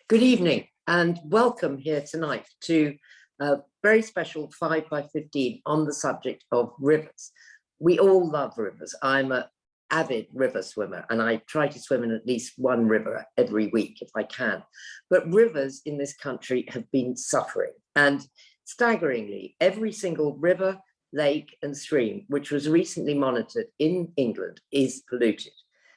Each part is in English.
Good evening and welcome here tonight to a very special 5 by 15 on the subject of rivers. We all love rivers. I'm an avid river swimmer and I try to swim in at least one river every week if I can. But rivers in this country have been suffering, and staggeringly, every single river, lake and stream which was recently monitored in England is polluted.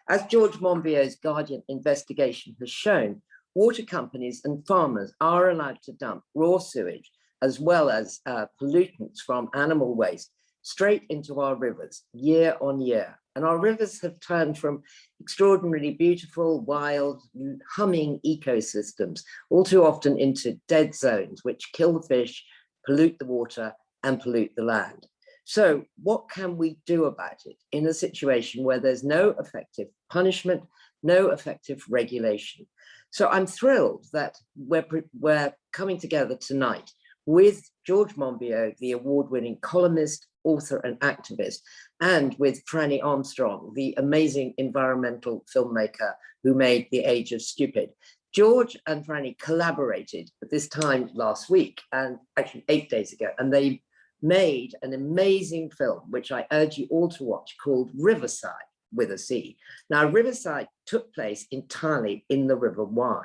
As George Monbiot's Guardian investigation has shown, water companies and farmers are allowed to dump raw sewage as well as pollutants from animal waste straight into our rivers year on year. And our rivers have turned from extraordinarily beautiful, wild, humming ecosystems all too often into dead zones which kill the fish, pollute the water and pollute the land. So what can we do about it in a situation where there's no effective punishment, no effective regulation? So I'm thrilled that we're coming together tonight with George Monbiot, the award-winning columnist, author and activist, and with Franny Armstrong, the amazing environmental filmmaker who made The Age of Stupid. George and Franny collaborated at this time last week, and actually 8 days ago, and they made an amazing film, which I urge you all to watch, called Rivercide, with a C. Now, Rivercide took place entirely in the River Wye,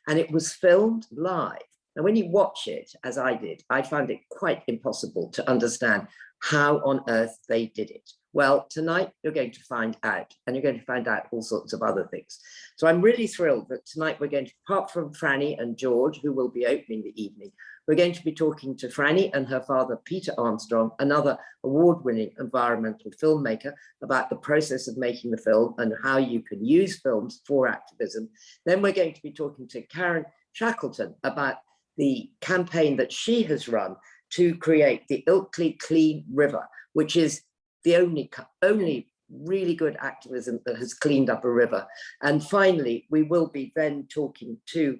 and it was filmed live. Now, when you watch it, as I did, I found it quite impossible to understand how on earth they did it. Well, tonight you're going to find out, and you're going to find out all sorts of other things. So I'm really thrilled that tonight we're going to, apart from Franny and George, who will be opening the evening, we're going to be talking to Franny and her father, Peter Armstrong, another award-winning environmental filmmaker, about the process of making the film and how you can use films for activism. Then we're going to be talking to Karen Shackleton about the campaign that she has run to create the Ilkley Clean River, which is the only really good activism that has cleaned up a river. And finally, we will be then talking to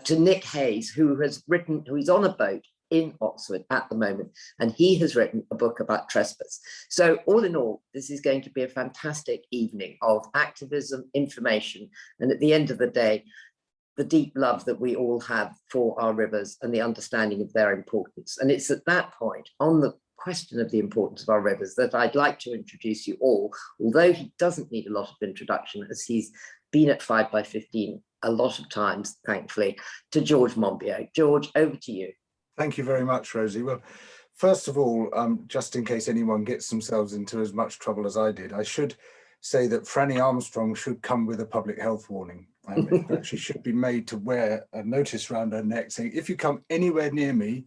Nick Hayes, who's on a boat in Oxford at the moment, and he has written a book about trespass. So all in all, this is going to be a fantastic evening of activism, information, and at the end of the day, the deep love that we all have for our rivers and the understanding of their importance. And it's at that point, on the question of the importance of our rivers, that I'd like to introduce you all, although he doesn't need a lot of introduction, as he's been at 5 by 15 a lot of times, thankfully, to George Monbiot. George, over to you. Thank you very much, Rosie. Well, first of all, just in case anyone gets themselves into as much trouble as I did, I should say that Franny Armstrong should come with a public health warning. In fact, she should be made to wear a notice around her neck saying, if you come anywhere near me,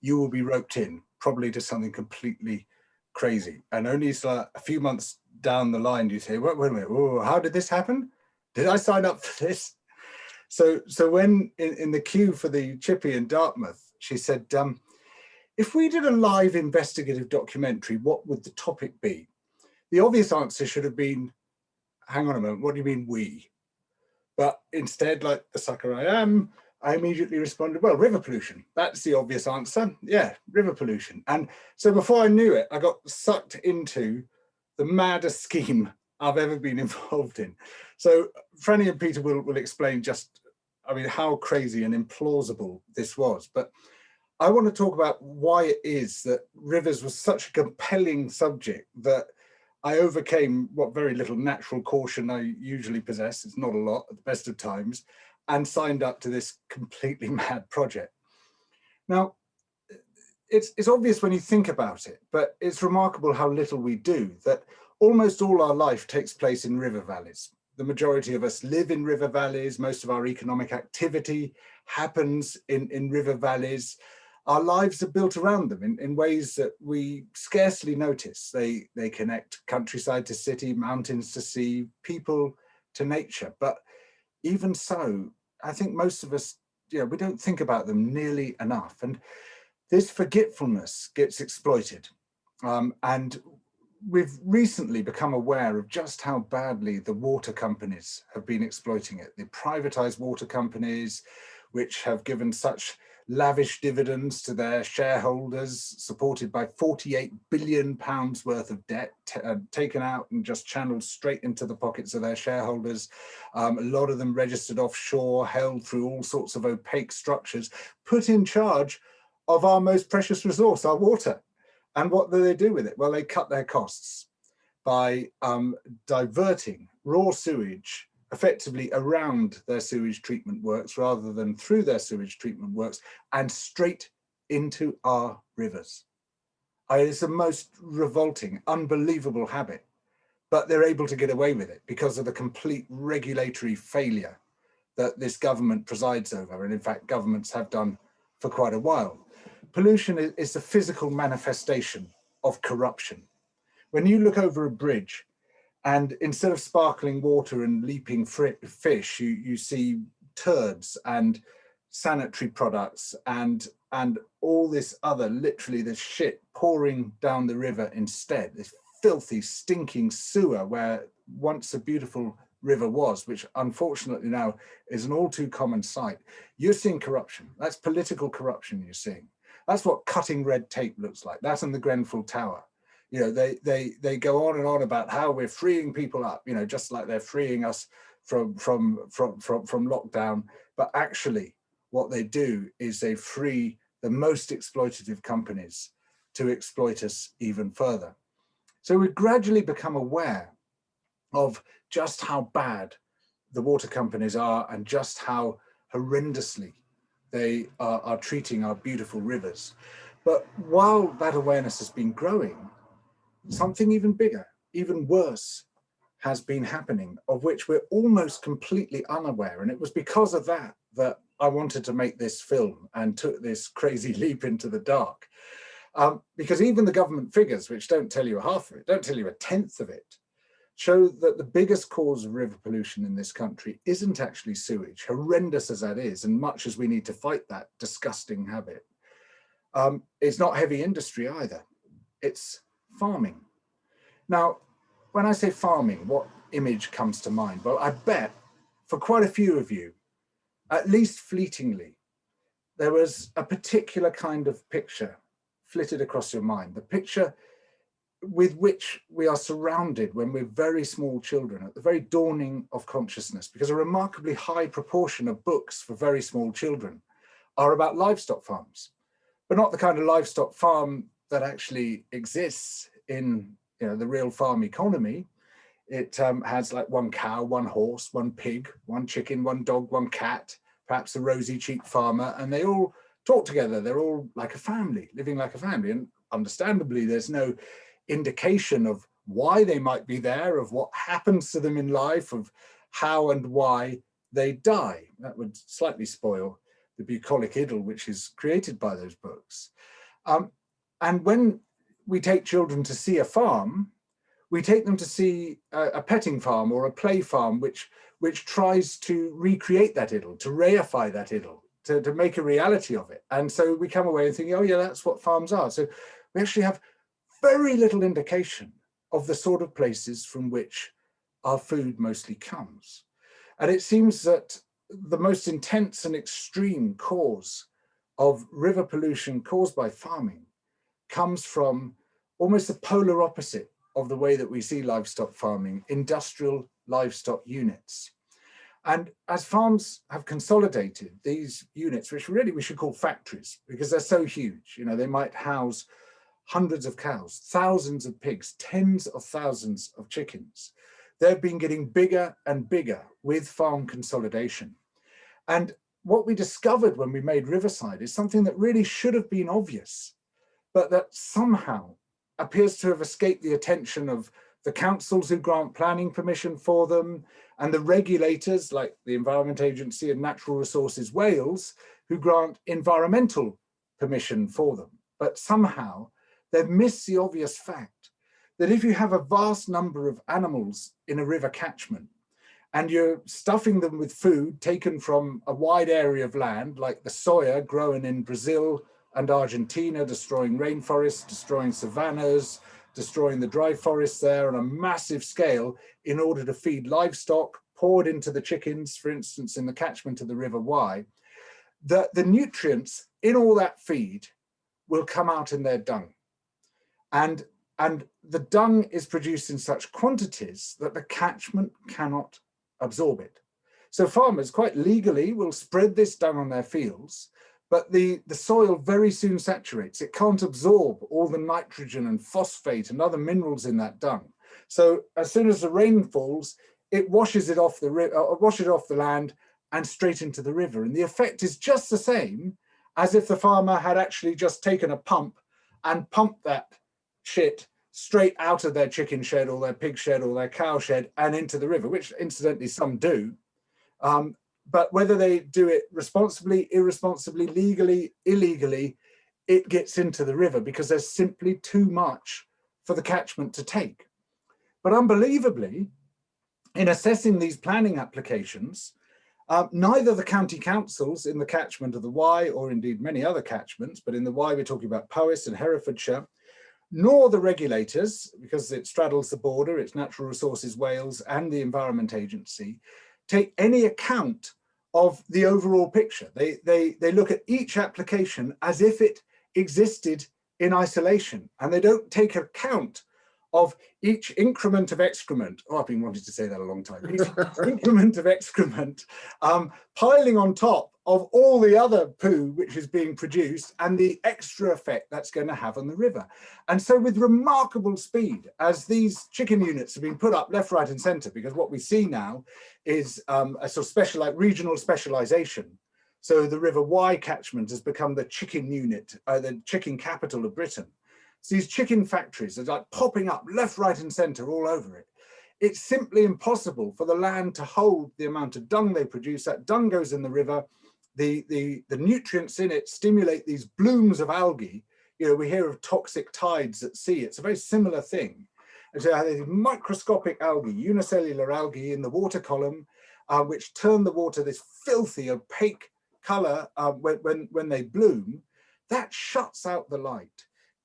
you will be roped in, probably to something completely crazy. And only a few months down the line, you say, wait a minute, whoa, how did this happen? Did I sign up for this? So when in the queue for the Chippy in Dartmouth, she said, if we did a live investigative documentary, what would the topic be? The obvious answer should have been, hang on a moment, what do you mean we? But instead, like the sucker I am, I immediately responded, well, river pollution. That's the obvious answer. Yeah, river pollution. And so before I knew it, I got sucked into the maddest scheme I've ever been involved in. So Franny and Peter will explain just, I mean, how crazy and implausible this was. But I want to talk about why it is that rivers was such a compelling subject that I overcame what very little natural caution I usually possess. It's not a lot at the best of times, and signed up to this completely mad project. Now, it's obvious when you think about it, but it's remarkable how little we do, that almost all our life takes place in river valleys. The majority of us live in river valleys. Most of our economic activity happens in river valleys. Our lives are built around them in ways that we scarcely notice. They connect countryside to city, mountains to sea, people to nature. But even so, I think most of us, we don't think about them nearly enough. And this forgetfulness gets exploited. And we've recently become aware of just how badly the water companies have been exploiting it. The privatized water companies, which have given such lavish dividends to their shareholders, supported by £48 billion worth of debt taken out and just channeled straight into the pockets of their shareholders. A lot of them registered offshore, held through all sorts of opaque structures, put in charge of our most precious resource, our water. And what do they do with it? Well, they cut their costs by diverting raw sewage effectively around their sewage treatment works rather than through their sewage treatment works and straight into our rivers. It's the most revolting, unbelievable habit, but they're able to get away with it because of the complete regulatory failure that this government presides over, and in fact governments have done for quite a while. Pollution is the physical manifestation of corruption. When you look over a bridge, and instead of sparkling water and leaping fish, you see turds and sanitary products and all this other, literally this shit pouring down the river instead, this filthy, stinking sewer where once a beautiful river was, which unfortunately now is an all too common sight. You're seeing corruption. That's political corruption you're seeing. That's what cutting red tape looks like. That's in the Grenfell Tower. You know, they go on and on about how we're freeing people up, you know, just like they're freeing us from lockdown. But actually, what they do is they free the most exploitative companies to exploit us even further. So we gradually become aware of just how bad the water companies are and just how horrendously they are treating our beautiful rivers. But while that awareness has been growing, something even bigger, even worse, has been happening, of which we're almost completely unaware. And it was because of that that I wanted to make this film and took this crazy leap into the dark. Because even the government figures, which don't tell you half of it, don't tell you a tenth of it, show that the biggest cause of river pollution in this country isn't actually sewage, horrendous as that is, and much as we need to fight that disgusting habit. It's not heavy industry either. It's farming. Now, when I say farming, what image comes to mind? Well, I bet for quite a few of you, at least fleetingly, there was a particular kind of picture flitted across your mind, the picture with which we are surrounded when we're very small children, at the very dawning of consciousness, because a remarkably high proportion of books for very small children are about livestock farms, but not the kind of livestock farm that actually exists in, you know, the real farm economy. It has like one cow, one horse, one pig, one chicken, one dog, one cat, perhaps a rosy cheeked farmer, and they all talk together. They're all like a family, living like a family. And understandably, there's no indication of why they might be there, of what happens to them in life, of how and why they die. That would slightly spoil the bucolic idyll which is created by those books. And when we take children to see a farm, we take them to see a petting farm or a play farm which tries to recreate that idyll, to reify that idyll, to make a reality of it. And so we come away and think, oh yeah, that's what farms are. So we actually have very little indication of the sort of places from which our food mostly comes. And it seems that the most intense and extreme cause of river pollution caused by farming comes from almost the polar opposite of the way that we see livestock farming, industrial livestock units. And as farms have consolidated these units, which really we should call factories because they're so huge, you know, they might house hundreds of cows, thousands of pigs, tens of thousands of chickens. They've been getting bigger and bigger with farm consolidation. And what we discovered when we made Rivercide is something that really should have been obvious, but that somehow appears to have escaped the attention of the councils who grant planning permission for them and the regulators like the Environment Agency and Natural Resources Wales who grant environmental permission for them. But somehow they've missed the obvious fact that if you have a vast number of animals in a river catchment and you're stuffing them with food taken from a wide area of land, like the soya grown in Brazil and Argentina, destroying rainforests, destroying savannas, destroying the dry forests there on a massive scale in order to feed livestock, poured into the chickens, for instance, in the catchment of the River Wye, the nutrients in all that feed will come out in their dung. And the dung is produced in such quantities that the catchment cannot absorb it. So farmers quite legally will spread this dung on their fields, but the soil very soon saturates. It can't absorb all the nitrogen and phosphate and other minerals in that dung. So as soon as the rain falls, it washes it off the land and straight into the river. And the effect is just the same as if the farmer had actually just taken a pump and pumped that shit straight out of their chicken shed or their pig shed or their cow shed and into the river, which incidentally some do. But whether they do it responsibly, irresponsibly, legally, illegally, it gets into the river because there's simply too much for the catchment to take. But unbelievably, in assessing these planning applications, neither the county councils in the catchment of the Wye, or indeed many other catchments, but in the Wye we're talking about Powys and Herefordshire, nor the regulators, because it straddles the border, it's Natural Resources Wales and the Environment Agency, take any account of the overall picture. They look at each application as if it existed in isolation, and they don't take account of each increment of excrement. Oh, I've been wanting to say that a long time. Each increment of excrement piling on top of all the other poo which is being produced and the extra effect that's going to have on the river. And so with remarkable speed, as these chicken units have been put up left, right and centre, because what we see now is a sort of regional specialisation. So the River Wye catchment has become the chicken unit, the chicken capital of Britain. So these chicken factories are like popping up left, right and centre all over it. It's simply impossible for the land to hold the amount of dung they produce. That dung goes in the river. The nutrients in it stimulate these blooms of algae. You know, we hear of toxic tides at sea. It's a very similar thing. And so these microscopic algae, unicellular algae in the water column, which turn the water this filthy, opaque colour when they bloom. That shuts out the light,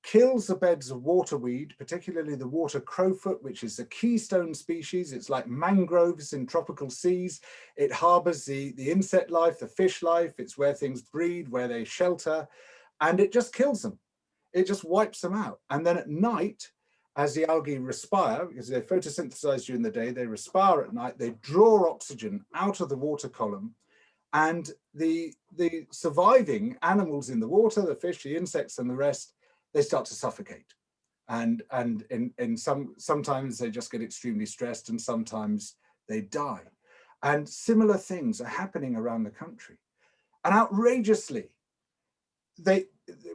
kills the beds of waterweed, particularly the water crowfoot, which is a keystone species. It's like mangroves in tropical seas. It harbors the insect life, the fish life. It's where things breed, where they shelter, and it just kills them. It just wipes them out. And then at night, as the algae respire, because they photosynthesize during the day, they respire at night, they draw oxygen out of the water column, and the surviving animals in the water, the fish, the insects and the rest, they start to suffocate. And sometimes they just get extremely stressed and sometimes they die. And similar things are happening around the country. And outrageously,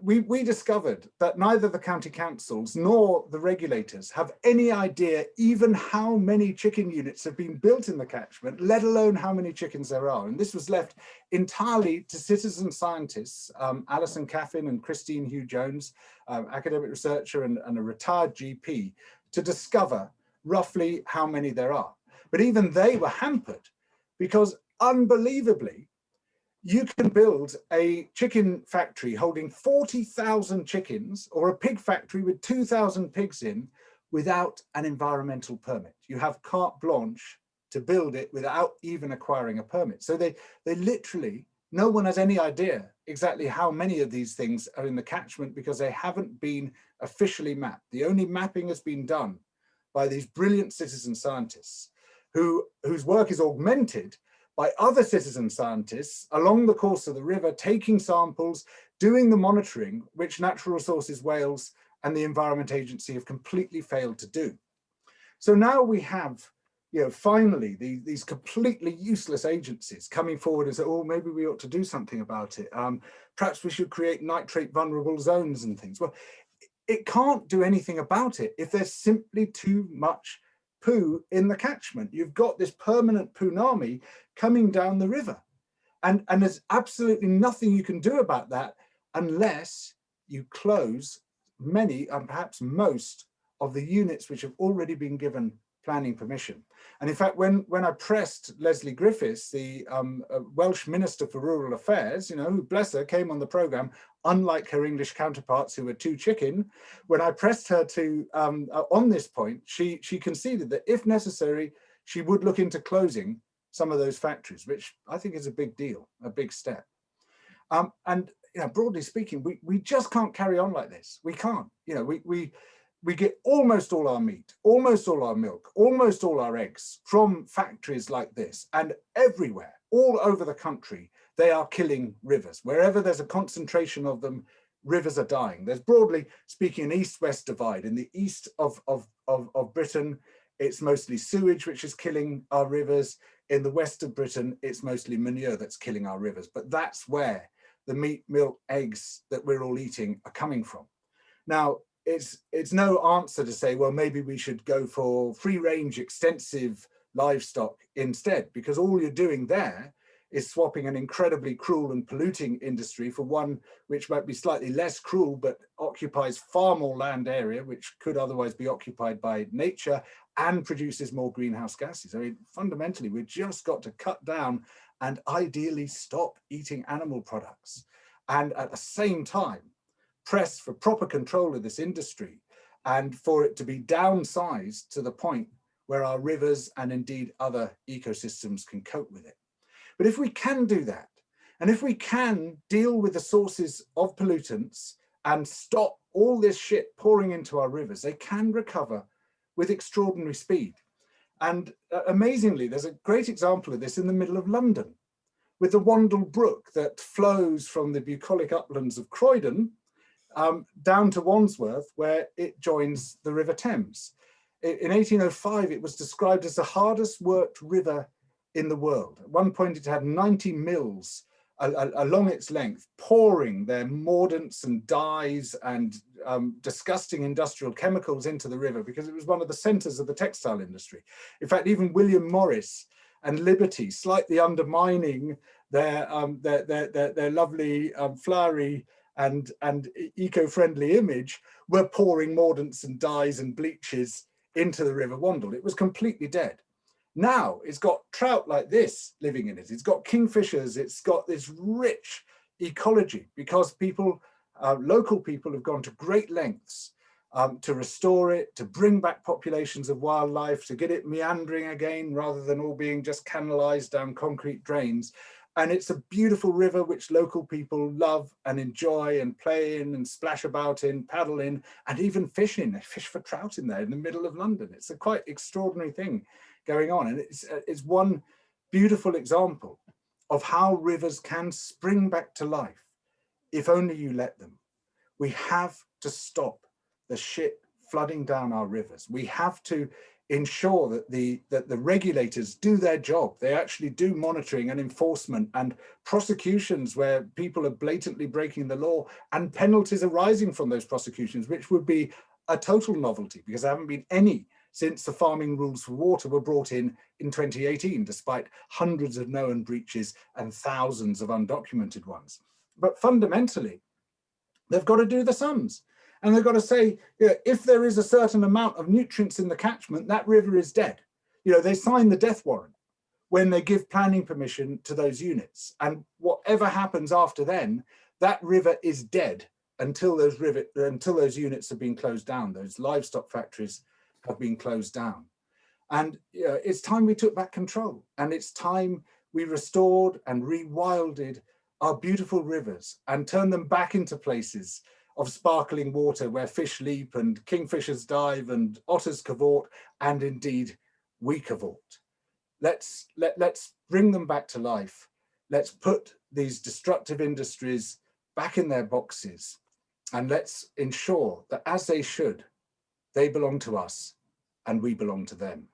we discovered that neither the county councils nor the regulators have any idea even how many chicken units have been built in the catchment, let alone how many chickens there are. And this was left entirely to citizen scientists, Alison Caffin and Christine Hugh-Jones, academic researcher and a retired GP, to discover roughly how many there are. But even they were hampered because, unbelievably, you can build a chicken factory holding 40,000 chickens or a pig factory with 2,000 pigs in without an environmental permit. You have carte blanche to build it without even acquiring a permit. So they literally, no one has any idea exactly how many of these things are in the catchment because they haven't been officially mapped. The only mapping has been done by these brilliant citizen scientists whose work is augmented by other citizen scientists along the course of the river, taking samples, doing the monitoring, which Natural Resources Wales and the Environment Agency have completely failed to do. So now we have, you know, finally these completely useless agencies coming forward and say, oh, maybe we ought to do something about it. Perhaps we should create nitrate vulnerable zones and things. Well, it can't do anything about it if there's simply too much poo in the catchment. You've got this permanent poonami coming down the river. And there's absolutely nothing you can do about that unless you close many and perhaps most of the units which have already been given planning permission. And in fact, when I pressed Leslie Griffiths, the Welsh Minister for Rural Affairs, you know, who, bless her, came on the programme, unlike her English counterparts who were too chicken, when I pressed her to on this point, she conceded that if necessary, she would look into closing some of those factories, which I think is a big deal, a big step. And broadly speaking, we just can't carry on like this. We can't. We get almost all our meat, almost all our milk, almost all our eggs from factories like this, and everywhere, all over the country, they are killing rivers. Wherever there's a concentration of them, rivers are dying. There's, broadly speaking, an east-west divide. In the east of Britain, it's mostly sewage, which is killing our rivers. In the west of Britain, it's mostly manure that's killing our rivers. But that's where the meat, milk, eggs that we're all eating are coming from. Now, it's no answer to say, well, maybe we should go for free-range, extensive livestock instead, because all you're doing there is swapping an incredibly cruel and polluting industry for one which might be slightly less cruel, but occupies far more land area, which could otherwise be occupied by nature, and produces more greenhouse gases. I mean, fundamentally, we've just got to cut down and ideally stop eating animal products. And at the same time, press for proper control of this industry and for it to be downsized to the point where our rivers and indeed other ecosystems can cope with it. But if we can do that, and if we can deal with the sources of pollutants and stop all this shit pouring into our rivers, they can recover with extraordinary speed. And amazingly, there's a great example of this in the middle of London with the Wandle Brook that flows from the bucolic uplands of Croydon down to Wandsworth, where it joins the River Thames. In 1805, it was described as the hardest worked river in the world. At one point, it had 90 mills along its length, pouring their mordants and dyes and disgusting industrial chemicals into the river, because it was one of the centers of the textile industry. In fact, even William Morris and Liberty, slightly undermining their lovely, flowery and eco-friendly image, were pouring mordants and dyes and bleaches into the River Wandle. It was completely dead. Now it's got trout like this living in it. It's got kingfishers. It's got this rich ecology because people, local people, have gone to great lengths to restore it, to bring back populations of wildlife, to get it meandering again rather than all being just canalized down concrete drains. And it's a beautiful river which local people love and enjoy and play in and splash about in, paddle in, and even fish in. They fish for trout in there in the middle of London. It's a quite extraordinary thing going on. And it's one beautiful example of how rivers can spring back to life if only you let them. We have to stop the shit flooding down our rivers. We have to ensure that the regulators do their job. They actually do monitoring and enforcement and prosecutions where people are blatantly breaking the law, and penalties arising from those prosecutions, which would be a total novelty because there haven't been any since the farming rules for water were brought in 2018, despite hundreds of known breaches and thousands of undocumented ones. But fundamentally, they've got to do the sums. And they've got to say, if there is a certain amount of nutrients in the catchment, that river is dead. They sign the death warrant when they give planning permission to those units. And whatever happens after then, that river is dead until those units have been closed down. Those livestock factories have been closed down. And it's time we took back control. And it's time we restored and rewilded our beautiful rivers and turned them back into places of sparkling water where fish leap and kingfishers dive and otters cavort, and indeed we cavort. Let's bring them back to life. Let's put these destructive industries back in their boxes, and let's ensure that, as they should, they belong to us and we belong to them.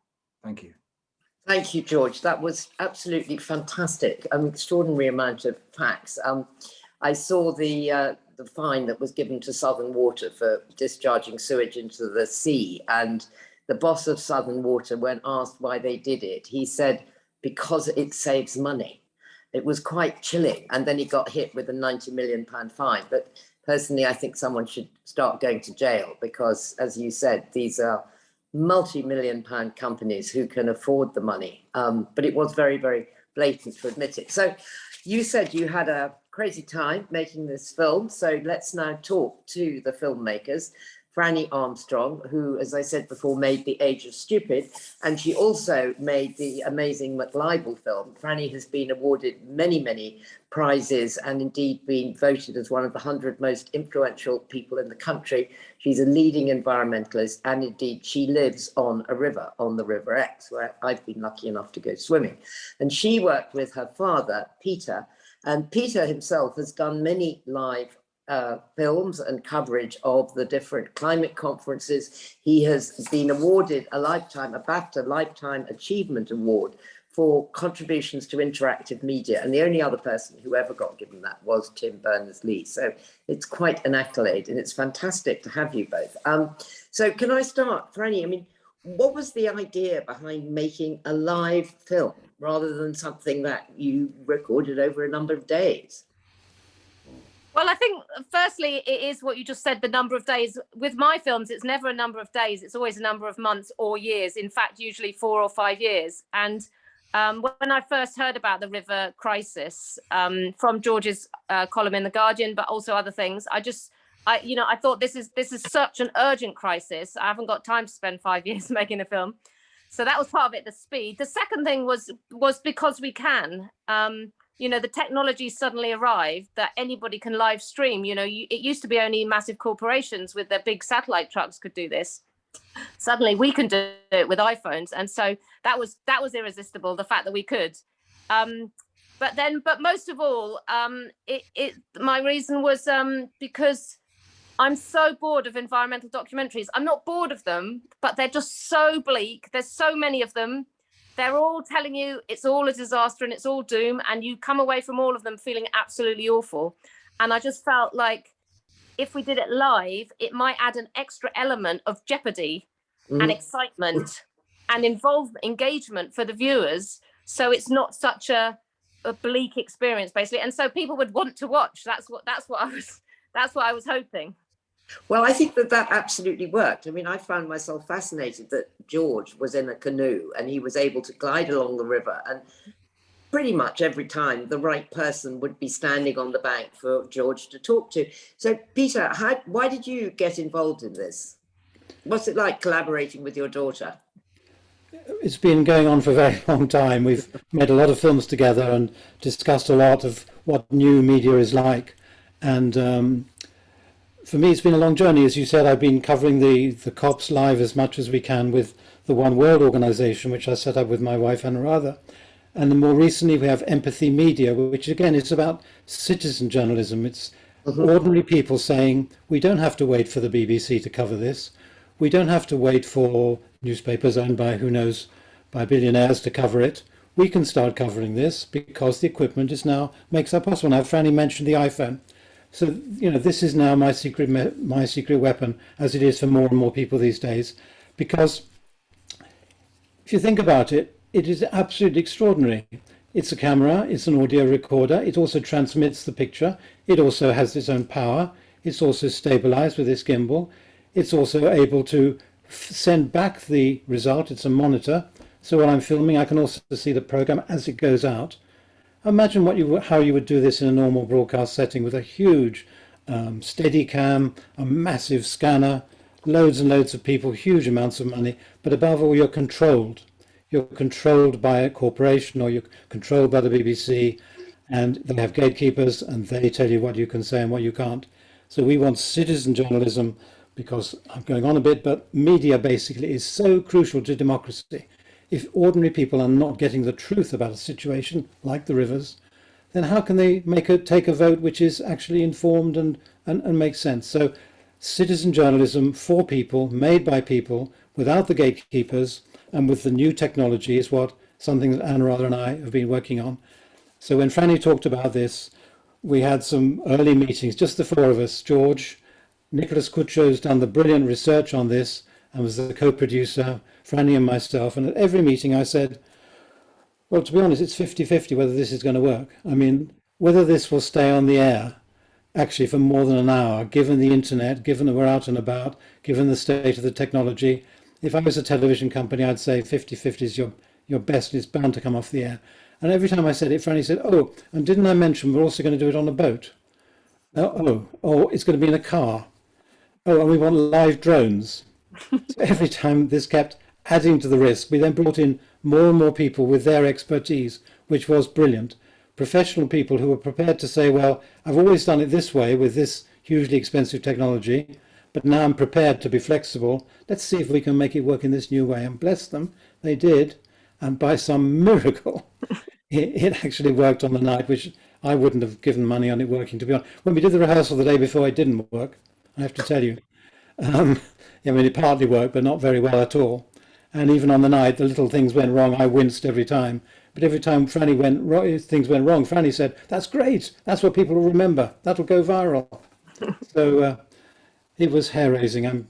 Thank you. Thank you, George. That was absolutely fantastic. An extraordinary amount of facts. I saw the fine that was given to Southern Water for discharging sewage into the sea, and the boss of Southern Water, when asked why they did it, he said, because it saves money. It was quite chilling. And then he got hit with a £90 million fine. But personally, I think someone should start going to jail because, as you said, these are multi-million-pound companies who can afford the money. But it was very, very blatant to admit it. So you said you had a crazy time making this film. So let's now talk to the filmmakers. Franny Armstrong, who, as I said before, made The Age of Stupid, and she also made the amazing McLibel film. Franny has been awarded many, many prizes and indeed been voted as one of the 100 most influential people in the country. She's a leading environmentalist, and indeed she lives on a river, on the River Exe, where I've been lucky enough to go swimming. And she worked with her father, Peter, and Peter himself has done many live films and coverage of the different climate conferences. He has been awarded a BAFTA Lifetime Achievement Award for contributions to interactive media. And the only other person who ever got given that was Tim Berners-Lee. So it's quite an accolade, and it's fantastic to have you both. So can I start, Franny? I mean, what was the idea behind making a live film rather than something that you recorded over a number of days? Well, I think, firstly, it is what you just said, the number of days. With my films, it's never a number of days. It's always a number of months or years. In fact, usually 4 or 5 years. And when I first heard about the river crisis from George's column in The Guardian, but also other things, I thought this is such an urgent crisis. I haven't got time to spend 5 years making a film. So that was part of it, the speed. The second thing was because we can. The technology suddenly arrived that anybody can live stream. It used to be only massive corporations with their big satellite trucks could do this. Suddenly we can do it with iPhones. And so that was irresistible, the fact that we could. But most of all, my reason was because I'm so bored of environmental documentaries. I'm not bored of them, but they're just so bleak. There's so many of them. They're all telling you it's all a disaster and it's all doom, and you come away from all of them feeling absolutely awful. And I just felt like if we did it live, it might add an extra element of jeopardy and excitement and engagement for the viewers. So it's not such a bleak experience, basically. And so people would want to watch. That's what I was hoping. Well, I think that absolutely worked. I mean, I found myself fascinated that George was in a canoe and he was able to glide along the river, and pretty much every time the right person would be standing on the bank for George to talk to. So, Peter, why did you get involved in this? What's it like collaborating with your daughter? It's been going on for a very long time. We've made a lot of films together and discussed a lot of what new media is like. And for me, it's been a long journey. As you said, I've been covering the COPs live as much as we can with the One World organization, which I set up with my wife, Anuradha. And then more recently, we have Empathy Media, which again, is about citizen journalism. It's ordinary people saying, we don't have to wait for the BBC to cover this. We don't have to wait for newspapers owned by, who knows, by billionaires to cover it. We can start covering this because the equipment makes that possible. Now, Franny mentioned the iPhone. So, this is now my secret weapon, as it is for more and more people these days, because if you think about it, it is absolutely extraordinary. It's a camera, it's an audio recorder, it also transmits the picture, it also has its own power, it's also stabilized with this gimbal, it's also able to send back the result, it's a monitor, so when I'm filming I can also see the program as it goes out. Imagine how you would do this in a normal broadcast setting with a huge Steadicam, a massive scanner, loads and loads of people, huge amounts of money, but above all, you're controlled. You're controlled by a corporation, or you're controlled by the BBC, and they have gatekeepers and they tell you what you can say and what you can't. So we want citizen journalism, because I'm going on a bit, but media basically is so crucial to democracy. If ordinary people are not getting the truth about a situation like the rivers, then how can they take a vote which is actually informed and makes sense? So citizen journalism for people, made by people, without the gatekeepers, and with the new technology is something that Anuradha and I have been working on. So when Franny talked about this, we had some early meetings, just the four of us. George, Nicholas Kucho's done the brilliant research on this and was the co-producer, Franny and myself. And at every meeting I said, well, to be honest, it's 50-50 whether this is going to work. I mean, whether this will stay on the air actually for more than an hour, given the internet, given that we're out and about, given the state of the technology. If I was a television company, I'd say 50-50 is your best, it's bound to come off the air. And every time I said it, Franny said, oh, and didn't I mention we're also going to do it on a boat? Oh, it's going to be in a car. oh, and we want live drones. So every time this kept adding to the risk. We then brought in more and more people with their expertise, which was brilliant. Professional people who were prepared to say, well, I've always done it this way with this hugely expensive technology, but now I'm prepared to be flexible. Let's see if we can make it work in this new way. And bless them, they did. And by some miracle, it actually worked on the night, which I wouldn't have given money on it working, to be honest. When we did the rehearsal the day before, it didn't work, I have to tell you. I mean, it partly worked, but not very well at all. And even on the night, the little things went wrong. I winced every time. But every time things went wrong, Franny said, that's great. That's what people will remember. That'll go viral. So it was hair-raising. I'm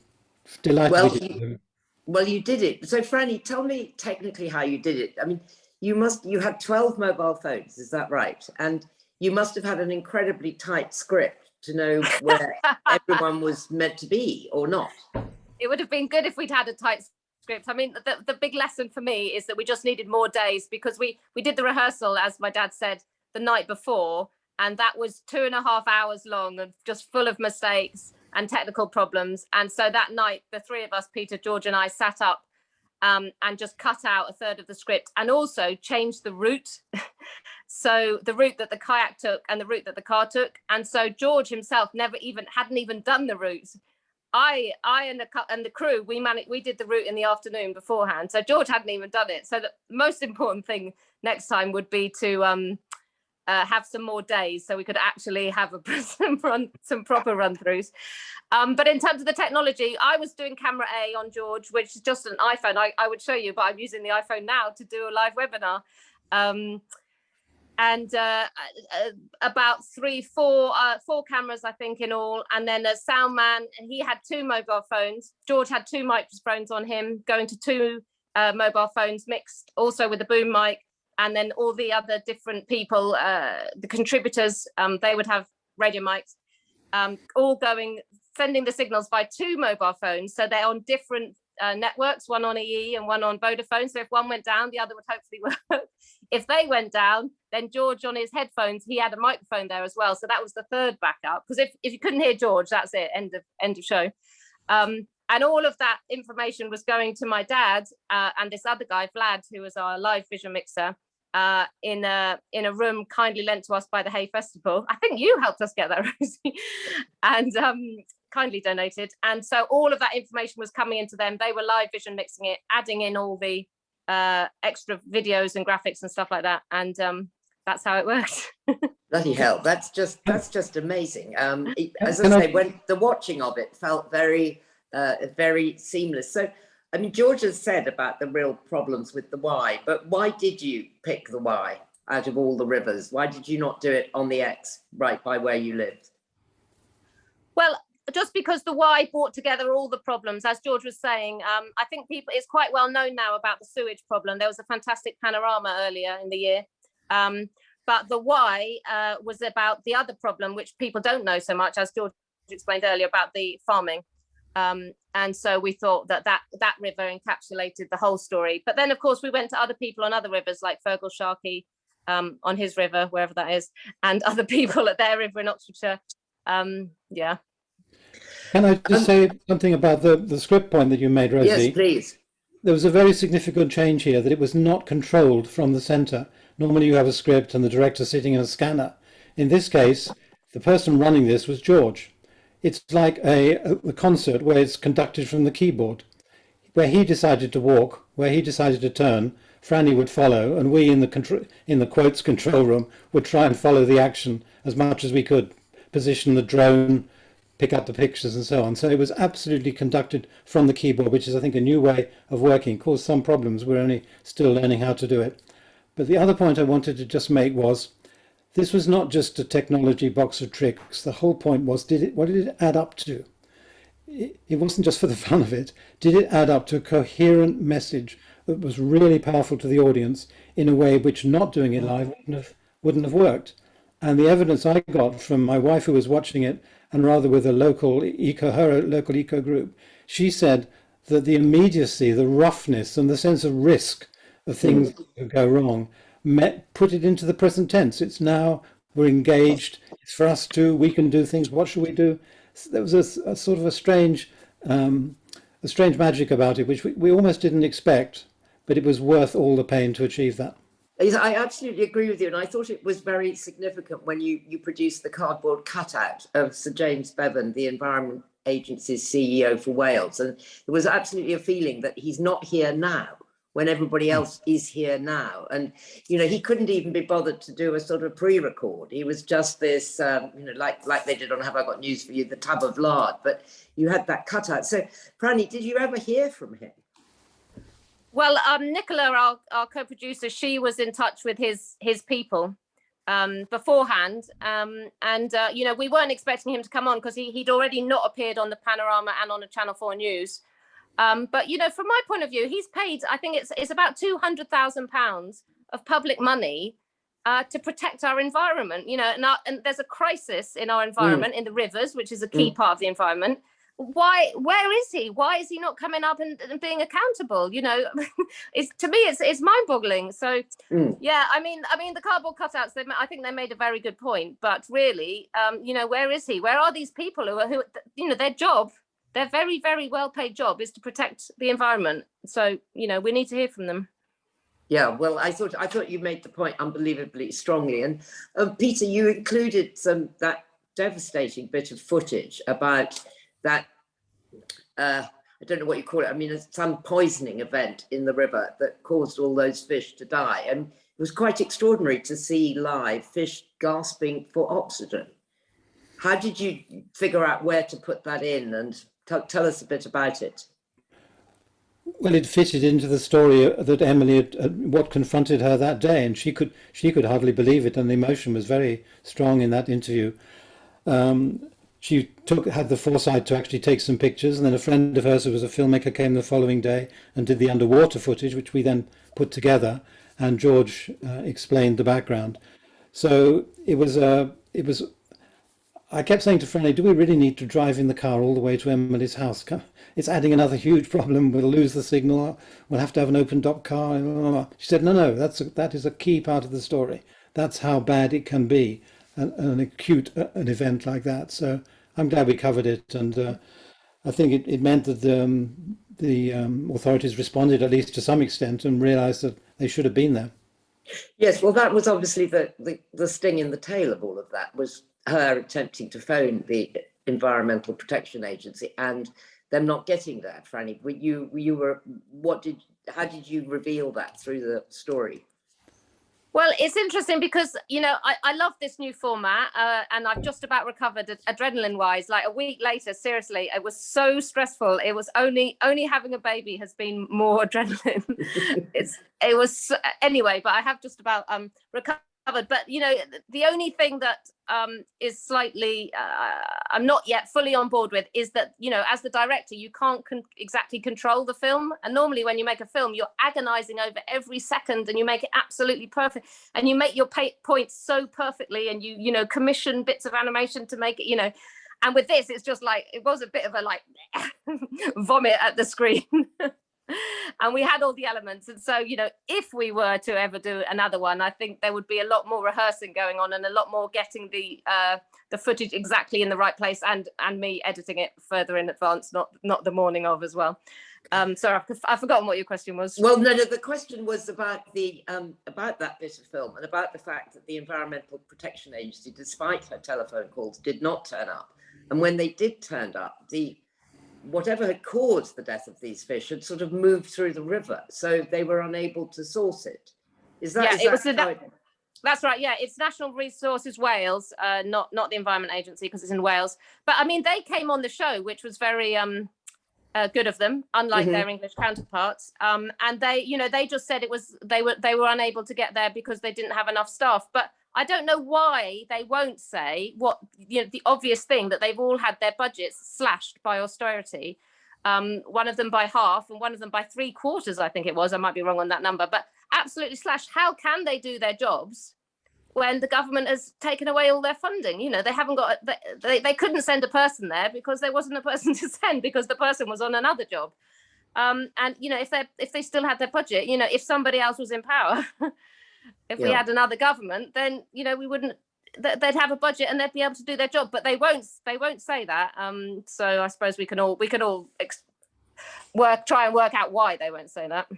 delighted. Well, you did it. So, Franny, tell me technically how you did it. I mean, you had 12 mobile phones, is that right? And you must have had an incredibly tight script to know where everyone was meant to be or not. It would have been good if we'd had a tight script. I mean, the big lesson for me is that we just needed more days, because we did the rehearsal, as my dad said, the night before, and that was 2.5 hours long and just full of mistakes and technical problems. And so that night, the three of us, Peter, George and I, sat up and just cut out a third of the script, and also changed the route. So the route that the kayak took and the route that the car took. And so George himself hadn't even done the route. I and the crew, we did the route in the afternoon beforehand. So George hadn't even done it. So the most important thing next time would be to have some more days so we could actually have some proper run-throughs. But in terms of the technology, I was doing camera A on George, which is just an iPhone. I would show you, but I'm using the iPhone now to do a live webinar. And about four cameras, I think, in all, and then a sound man, and he had 2 mobile phones. George had 2 microphones on him, going to 2 mobile phones mixed also with a boom mic, and then all the other different people, the contributors, they would have radio mics, all sending the signals by 2 mobile phones, so they're on different networks, one on EE and one on Vodafone. So if one went down, the other would hopefully work. If they went down, then George on his headphones, he had a microphone there as well. So that was the third backup. Because if you couldn't hear George, that's it, end of show. And all of that information was going to my dad and this other guy, Vlad, who was our live vision mixer, in a room kindly lent to us by the Hay Festival. I think you helped us get that, Rosie. And kindly donated. And so all of that information was coming into them. They were live vision mixing it, adding in all the extra videos and graphics and stuff like that. And that's how it works. Bloody hell, that's just amazing. As I say, when the watching of it felt very seamless. So I mean, George has said about the real problems with the Wye, but why did you pick the Wye out of all the rivers? Why did you not do it on the Exe right by where you lived? Well, just because the Wye brought together all the problems, as George was saying. I think it's quite well known now about the sewage problem. There was a fantastic panorama earlier in the year. But the Wye was about the other problem, which people don't know so much, as George explained earlier, about the farming. And so we thought that river encapsulated the whole story. But then, of course, we went to other people on other rivers, like Fergal Sharkey on his river, wherever that is, and other people at their river in Oxfordshire. Yeah. Can I just say something about the script point that you made, Rosie? Yes, please. There was a very significant change here, that it was not controlled from the centre. Normally you have a script and the director sitting in a scanner. In this case, the person running this was George. It's like a concert where it's conducted from the keyboard. Where he decided to walk, where he decided to turn, Franny would follow, and we in the quotes control room would try and follow the action as much as we could, position the drone, pick up the pictures and so on. So it was absolutely conducted from the keyboard, which is, I think, a new way of working. Caused some problems. We're only still learning how to do it. But the other point I wanted to just make was, this was not just a technology box of tricks. The whole point was, what did it add up to? It wasn't just for the fun of it. Did it add up to a coherent message that was really powerful to the audience in a way which not doing it live wouldn't have worked? And the evidence I got from my wife, who was watching it, and rather with a local eco group, she said that the immediacy, the roughness, and the sense of risk of things that could go wrong put it into the present tense. It's now we're engaged. It's for us too. We can do things. What should we do? So there was a sort of a strange magic about it, which we almost didn't expect, but it was worth all the pain to achieve that. I absolutely agree with you, and I thought it was very significant when you produced the cardboard cutout of Sir James Bevan, the Environment Agency's CEO for Wales, and there was absolutely a feeling that he's not here now when everybody else is here now. And he couldn't even be bothered to do a sort of pre-record. He was just this, like they did on Have I Got News for You, the tub of lard. But you had that cutout. So, Franny, did you ever hear from him? Well, Nicola, our co-producer, she was in touch with his people beforehand, we weren't expecting him to come on because he'd already not appeared on the Panorama and on the Channel 4 News. But from my point of view, he's paid, I think it's about £200,000 of public money to protect our environment. And there's a crisis in our environment, in the rivers, which is a key part of the environment. Where is he? Why is he not coming up and being accountable? To me it's mind-boggling. So yeah, I mean the cardboard cutouts, I think they made a very good point, but really where is he? Where are these people who their job, their very, very well paid job is to protect the environment? So we need to hear from them. Yeah, well, I thought you made the point unbelievably strongly. And Peter, you included that devastating bit of footage about that, I don't know what you call it. I mean, some poisoning event in the river that caused all those fish to die. And it was quite extraordinary to see live fish gasping for oxygen. How did you figure out where to put that in? And tell us a bit about it. Well, it fitted into the story that Emily what confronted her that day, and she could hardly believe it, and the emotion was very strong in that interview. She had the foresight to actually take some pictures, and then a friend of hers who was a filmmaker came the following day and did the underwater footage, which we then put together, and George explained the background. So it was. I kept saying to Franny, do we really need to drive in the car all the way to Emily's house? It's adding another huge problem. We'll lose the signal. We'll have to have an open dock car. She said, no, that is a key part of the story. That's how bad it can be, an an event like that. So I'm glad we covered it. And I think it meant that the authorities responded, at least to some extent, and realized that they should have been there. Yes, well, that was obviously the sting in the tail of all of that, was her attempting to phone the Environmental Protection Agency and them not getting there. Franny, how did you reveal that through the story? Well, it's interesting because, I love this new format and I've just about recovered adrenaline wise. Like a week later, seriously, it was so stressful. It was only having a baby has been more adrenaline. Anyway, but I have just about recovered. But, the only thing that is slightly I'm not yet fully on board with is that, as the director, you can't exactly control the film. And normally when you make a film, you're agonizing over every second and you make it absolutely perfect. And you make your points so perfectly and you commission bits of animation to make it, And with this, it's just like, it was a bit of a vomit at the screen. And we had all the elements, and so if we were to ever do another one, I think there would be a lot more rehearsing going on and a lot more getting the footage exactly in the right place, and me editing it further in advance, not the morning of as well. Sorry, I've forgotten what your question was. Well, no, the question was about about that bit of film and about the fact that the Environmental Protection Agency, despite her telephone calls, did not turn up, and when they did turn up, whatever had caused the death of these fish had sort of moved through the river, so they were unable to source it. That's right. Yeah, it's National Resources Wales, not the Environment Agency, because it's in Wales. But I mean, they came on the show, which was very good of them, unlike their English counterparts. And they just said they were unable to get there because they didn't have enough staff. But I don't know why they won't say the obvious thing, that they've all had their budgets slashed by austerity. One of them by half and one of them by 3/4, I think it was. I might be wrong on that number, but absolutely slashed. How can they do their jobs when the government has taken away all their funding? They haven't got, they couldn't send a person there because there wasn't a person to send because the person was on another job. And if they still had their budget, if somebody else was in power, if we had another government, then we wouldn't they'd have a budget and they'd be able to do their job, but they won't say that. So I suppose we can all try and work out why they won't say that.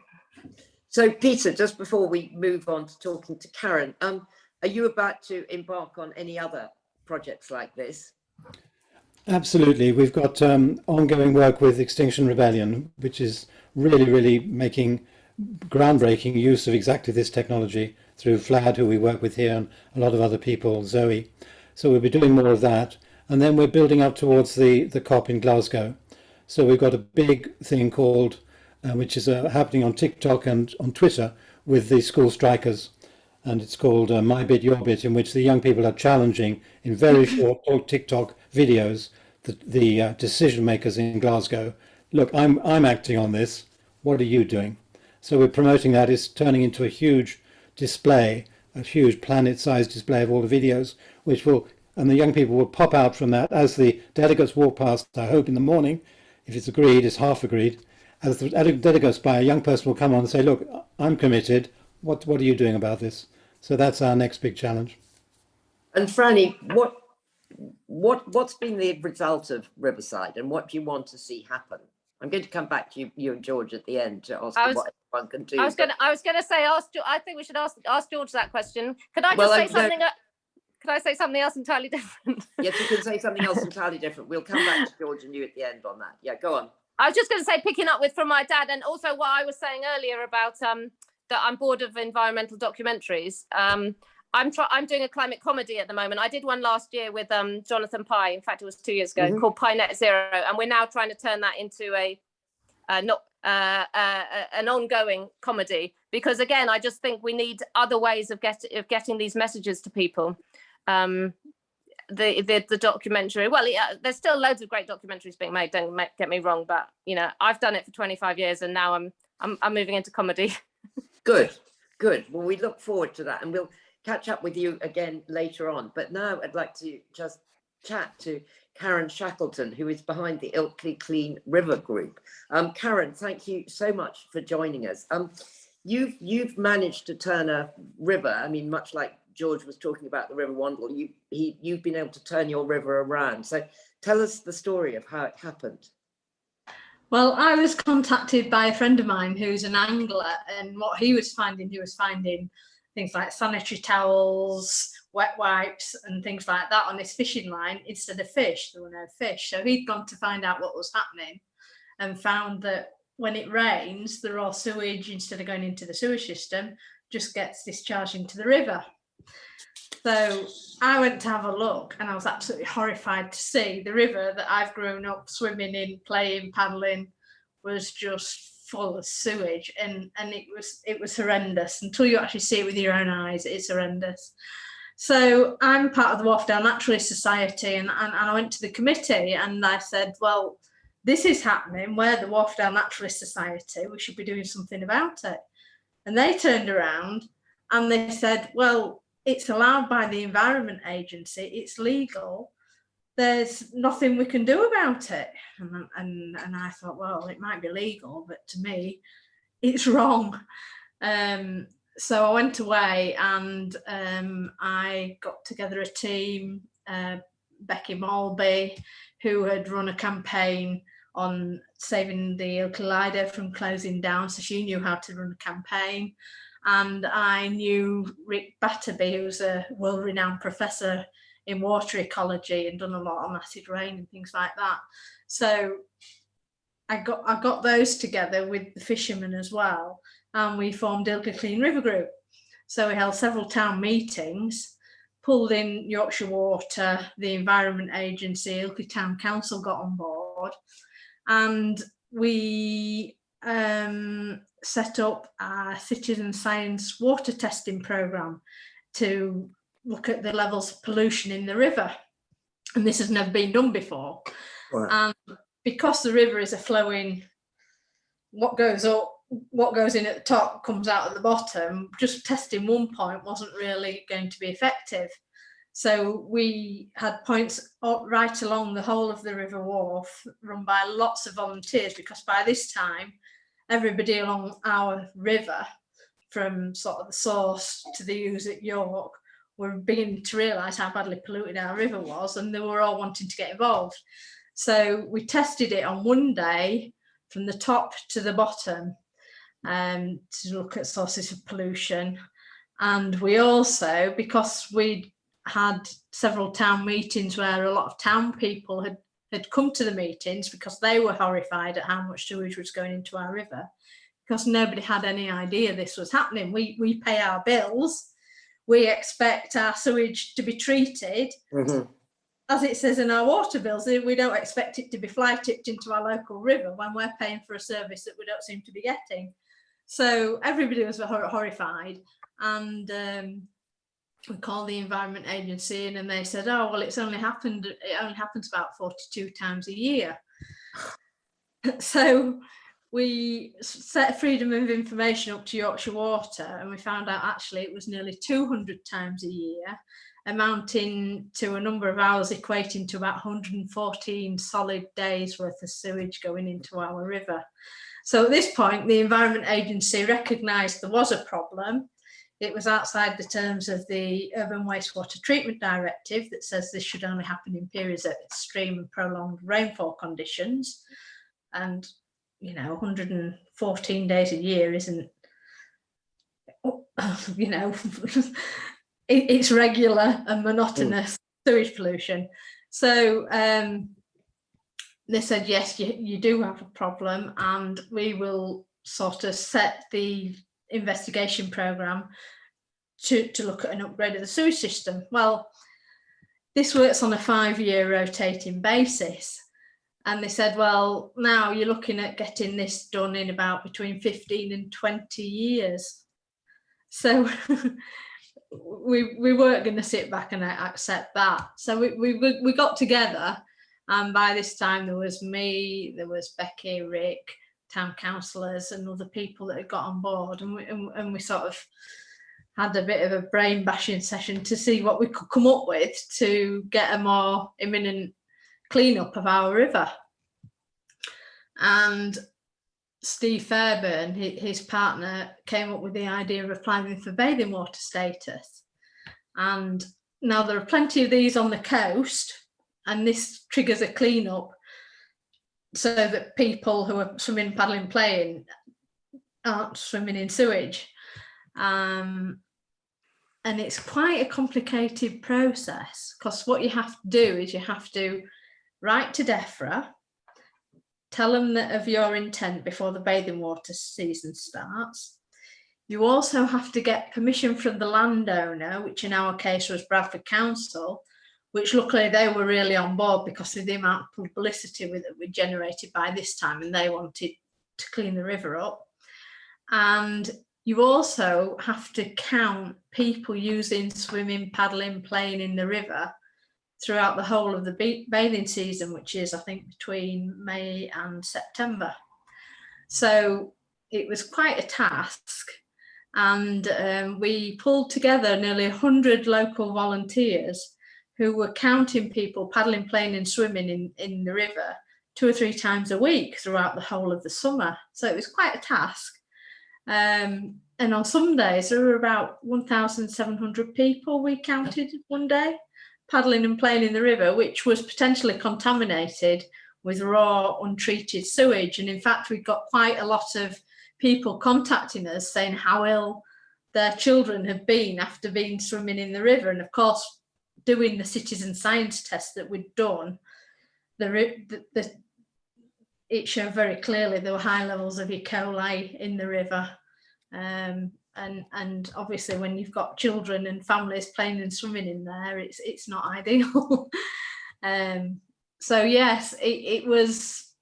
So Peter, just before we move on to talking to Karen, are you about to embark on any other projects like this? Absolutely. We've got ongoing work with Extinction Rebellion, which is really making groundbreaking use of exactly this technology through Flad, who we work with here, and a lot of other people, Zoe. So we'll be doing more of that. And then we're building up towards the COP in Glasgow. So we've got a big thing called, which is happening on TikTok and on Twitter with the school strikers. And it's called My Bit, Your Bit, in which the young people are challenging in very short TikTok videos the decision makers in Glasgow. Look, I'm acting on this. What are you doing? So we're promoting that. It's turning into a huge display, a huge planet-sized display of all the videos, which will, and the young people will pop out from that as the delegates walk past, I hope in the morning. If it's agreed, it's half agreed. As the delegates by, a young person will come on and say, look, I'm committed. What are you doing about this? So that's our next big challenge. And Franny, what's been the result of Rivercide, and what do you want to see happen? I'm going to come back to you and George at the end to ask what everyone can do. I was going to say, I think we should ask George that question. Could I just say something? Could I say something else entirely different? Yes, you can say something else entirely different. We'll come back to George and you at the end on that. Yeah, go on. I was just going to say, picking up from my dad, and also what I was saying earlier about that I'm bored of environmental documentaries. I'm doing a climate comedy at the moment. I did one last year with Jonathan Pye. In fact, it was 2 years ago, called Pye Net Zero, and we're now trying to turn that into an ongoing comedy, because again, I just think we need other ways of getting these messages to people. The documentary, well, yeah, there's still loads of great documentaries being made, don't get me wrong, but I've done it for 25 years and now I'm moving into comedy. Good. Well, we look forward to that, and we'll catch up with you again later on. But now I'd like to just chat to Karen Shackleton, who is behind the Ilkley Clean River Group. Karen, thank you so much for joining us. You've managed to turn a river, I mean, much like George was talking about the River Wandle, you've been able to turn your river around. So tell us the story of how it happened. Well, I was contacted by a friend of mine who's an angler, and what he was finding things like sanitary towels, wet wipes and things like that on his fishing line instead of fish. There were no fish. So he'd gone to find out what was happening and found that when it rains, the raw sewage, instead of going into the sewage system, just gets discharged into the river. So I went to have a look, and I was absolutely horrified to see the river that I've grown up swimming in, playing, paddling, was just full of sewage, and it was horrendous. Until you actually see it with your own eyes, it's horrendous. So I'm part of the Wharfdale Naturalist Society, and I went to the committee and I said, well, this is happening. We're the Wharfdale Naturalist Society. We should be doing something about it. And they turned around and they said, well, it's allowed by the Environment Agency. It's legal. There's nothing we can do about it. And I thought, well, it might be legal, but to me, it's wrong. So I went away and I got together a team, Becky Malby, who had run a campaign on saving the Ilkley Lido from closing down. So she knew how to run a campaign. And I knew Rick Batterby, who's a world-renowned professor in water ecology and done a lot on acid rain and things like that. So I got those together with the fishermen as well, and we formed Ilkley Clean River Group. So we held several town meetings, pulled in Yorkshire Water, the Environment Agency, Ilkley Town Council got on board, and we set up a citizen science water testing programme to look at the levels of pollution in the river. And this has never been done before. Wow. And because the river is a flowing, what goes up, what goes in at the top comes out at the bottom, just testing one point wasn't really going to be effective. So we had points right along the whole of the River Wharf, run by lots of volunteers, because by this time, everybody along our river, from sort of the source to the Ouse at York, were beginning to realise how badly polluted our river was, and they were all wanting to get involved. So we tested it on one day from the top to the bottom to look at sources of pollution. And we also, because we had several town meetings where a lot of town people had come to the meetings because they were horrified at how much sewage was going into our river, because nobody had any idea this was happening. We pay our bills, we expect our sewage to be treated as it says in our water bills. We don't expect it to be fly tipped into our local river when we're paying for a service that we don't seem to be getting. So everybody was horrified, and we called the Environment Agency in, and they said, oh, well, it only happens about 42 times a year. So we set freedom of information up to Yorkshire Water, and we found out actually it was nearly 200 times a year, amounting to a number of hours equating to about 114 solid days worth of sewage going into our river. So at this point, the Environment Agency recognised there was a problem. It was outside the terms of the Urban Wastewater Treatment Directive that says this should only happen in periods of extreme and prolonged rainfall conditions. And, you know, 114 days a year isn't, you know, it's regular and monotonous sewage pollution. So they said, yes, you do have a problem, and we will sort of set the investigation programme to look at an upgrade of the sewage system. Well, this works on a 5-year rotating basis. And they said, well, now you're looking at getting this done in about between 15 and 20 years. So we weren't going to sit back and accept that. So we got together, and by this time there was me, there was Becky, Rick, town councillors and other people that had got on board, and we sort of had a bit of a brain bashing session to see what we could come up with to get a more imminent cleanup of our river. And Steve Fairburn, his partner, came up with the idea of applying for bathing water status. And now there are plenty of these on the coast, and this triggers a cleanup so that people who are swimming, paddling, playing aren't swimming in sewage. And it's quite a complicated process, because what you have to do is you have to write to DEFRA, tell them that of your intent before the bathing water season starts. You also have to get permission from the landowner, which in our case was Bradford Council, which luckily they were really on board because of the amount of publicity that we generated by this time, and they wanted to clean the river up. And you also have to count people using, swimming, paddling, playing in the river throughout the whole of the bathing season, which is, I think, between May and September. So it was quite a task. And we pulled together nearly 100 local volunteers who were counting people paddling, playing and swimming in the river 2 or 3 times a week throughout the whole of the summer. So it was quite a task. And on some days, there were about 1,700 people we counted one day paddling and playing in the river, which was potentially contaminated with raw, untreated sewage. And in fact, we got quite a lot of people contacting us saying how ill their children have been after being swimming in the river. And of course, doing the citizen science test that we'd done, it showed very clearly there were high levels of E. coli in the river. And obviously when you've got children and families playing and swimming in there, it's not ideal. So yes, it was